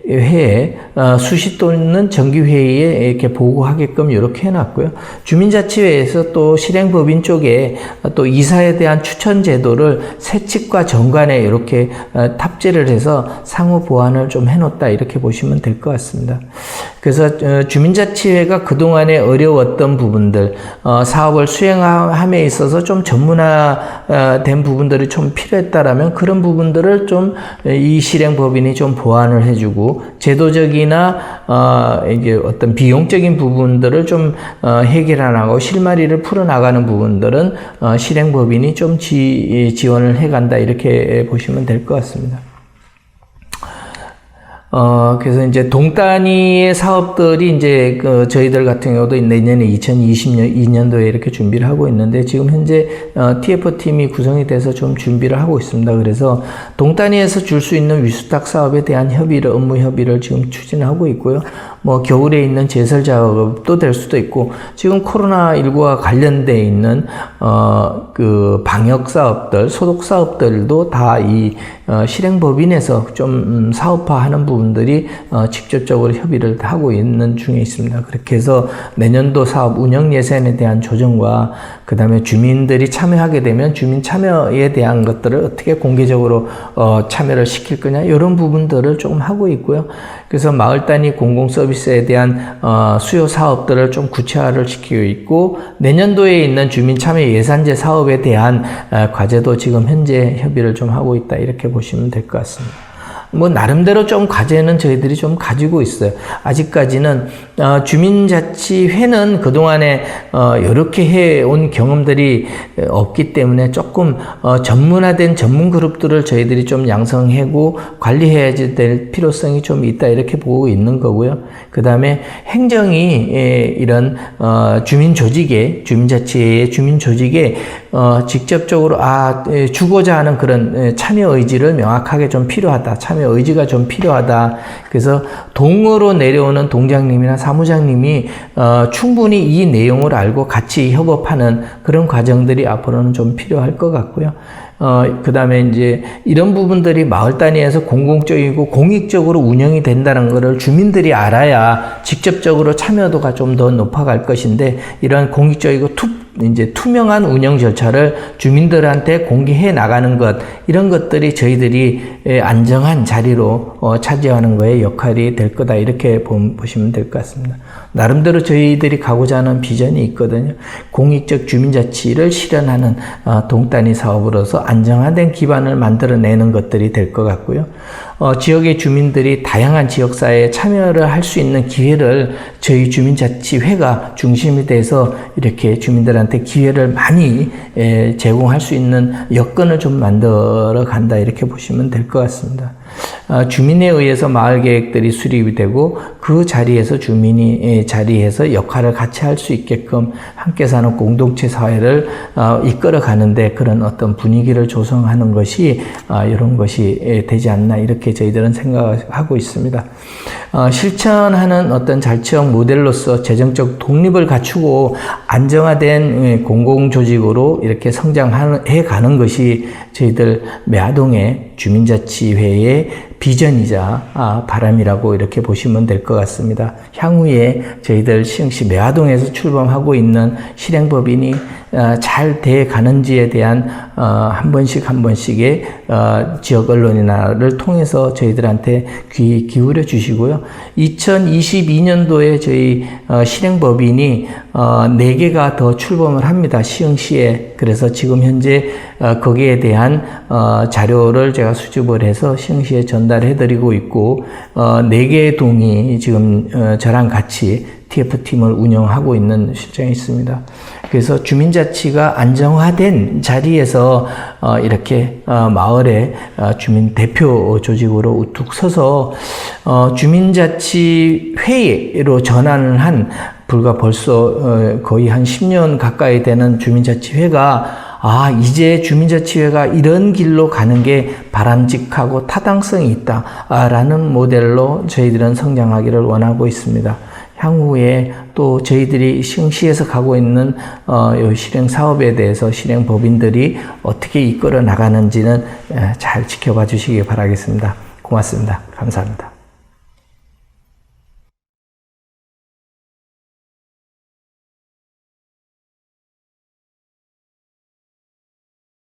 수시 또는 정기회의에 이렇게 보고하게끔 이렇게 해놨고요. 주민자치회에서 또 실행법인 쪽에 또 이사에 대한 추천 제도를 세칙과 정관에 이렇게 탑재를 해서 상호 보완을 좀 해놓았다 이렇게 보시면 될 것 같습니다. 그래서 주민자치회가 그동안에 어려웠던 부분들, 사업을 수행함에 있어서 좀 전문화된 부분들이 좀 필요했다라면 그런 부분들을 좀 이 실행법인이 좀 보완을 해주고 제도적이나 이제 어떤 비용적인 부분들을 좀 해결하고 실마리를 풀어나가는 부분들은 실행법인이 좀 지원을 해간다 이렇게 보시면 될 것 같습니다. 그래서 이제 동단위의 사업들이 이제 저희들 같은 경우도 내년에 2022년도에 이렇게 준비를 하고 있는데 지금 현재 TF팀이 구성이 돼서 좀 준비를 하고 있습니다. 그래서 동단위에서 줄 수 있는 위수탁 사업에 대한 협의를, 업무 협의를 지금 추진하고 있고요. 겨울에 있는 제설 작업도 될 수도 있고 지금 코로나19와 관련돼 있는 그 방역 사업들, 소독 사업들도 다 이 실행법인에서 좀 사업화하는 부분들이 직접적으로 협의를 하고 있는 중에 있습니다. 그렇게 해서 내년도 사업 운영 예산에 대한 조정과 그 다음에 주민들이 참여하게 되면 주민 참여에 대한 것들을 어떻게 공개적으로 참여를 시킬 거냐 이런 부분들을 조금 하고 있고요. 그래서 마을 단위 공공 서비스에 대한 수요 사업들을 좀 구체화를 시키고 있고 내년도에 있는 주민 참여 예산제 사업에 대한 과제도 지금 현재 협의를 좀 하고 있다 이렇게 보시면 될 것 같습니다. 나름대로 좀 과제는 저희들이 좀 가지고 있어요. 아직까지는, 주민자치회는 그동안에, 이렇게 해온 경험들이 없기 때문에 조금, 전문화된 전문 그룹들을 저희들이 좀 양성하고 관리해야 될 필요성이 좀 있다, 이렇게 보고 있는 거고요. 그 다음에 행정이, 이런, 주민자치회의 주민조직에, 직접적으로, 주고자 하는 그런 참여 의지를 명확하게 좀 필요하다. 참여 의지가 좀 필요하다. 그래서 동으로 내려오는 동장님이나 사무장님이 충분히 이 내용을 알고 같이 협업하는 그런 과정들이 앞으로는 좀 필요할 것 같고요. 그 다음에 이제 이런 부분들이 마을 단위에서 공공적이고 공익적으로 운영이 된다는 것을 주민들이 알아야 직접적으로 참여도가 좀 더 높아갈 것인데 이러한 공익적이고 투명한 운영 절차를 주민들한테 공개해 나가는 것 이런 것들이 저희들이 안정한 자리로 차지하는 거에 역할이 될 거다 이렇게 보시면 될 것 같습니다. 나름대로 저희들이 가고자 하는 비전이 있거든요. 공익적 주민자치를 실현하는 동단위 사업으로서 안정화된 기반을 만들어내는 것들이 될 것 같고요. 지역의 주민들이 다양한 지역사회에 참여를 할 수 있는 기회를 저희 주민자치회가 중심이 돼서 이렇게 주민들한테 기회를 많이 제공할 수 있는 여건을 좀 만들어 간다 이렇게 보시면 될 것 같습니다. 주민에 의해서 마을 계획들이 수립이 되고 그 자리에서 주민이 자리에서 역할을 같이 할 수 있게끔 함께 사는 공동체 사회를 이끌어 가는데 그런 어떤 분위기를 조성하는 것이 이런 것이 되지 않나 이렇게 저희들은 생각하고 있습니다. 실천하는 어떤 자치형 모델로서 재정적 독립을 갖추고 안정화된 공공조직으로 이렇게 성장해 가는 것이 저희들 매화동의 주민자치회의 비전이자 바람이라고 이렇게 보시면 될 것 같습니다. 향후에 저희들 시흥시 매화동에서 출범하고 있는 실행법인이 잘 돼 가는지에 대한 한 번씩의 지역 언론이나를 통해서 저희들한테 귀 기울여 주시고요. 2022년도에 저희 실행법인이 4개가 더 출범을 합니다. 시흥시에. 그래서 지금 현재 거기에 대한 자료를 제가 수집을 해서 시흥시에 전달해 드리고 있고 4개의 동이 지금 저랑 같이 TF팀을 운영하고 있는 실정이 있습니다. 그래서 주민자치가 안정화된 자리에서 이렇게 마을의 주민 대표 조직으로 우뚝 서서 주민자치 회의로 전환을 한 불과 벌써 거의 한 10년 가까이 되는 주민자치회가 이제 주민자치회가 이런 길로 가는 게 바람직하고 타당성이 있다라는 모델로 저희들은 성장하기를 원하고 있습니다. 향후에 또 저희들이 시흥시에서 가고 있는 실행 사업에 대해서 실행 법인들이 어떻게 이끌어 나가는지는 잘 지켜봐 주시기 바라겠습니다. 고맙습니다. 감사합니다.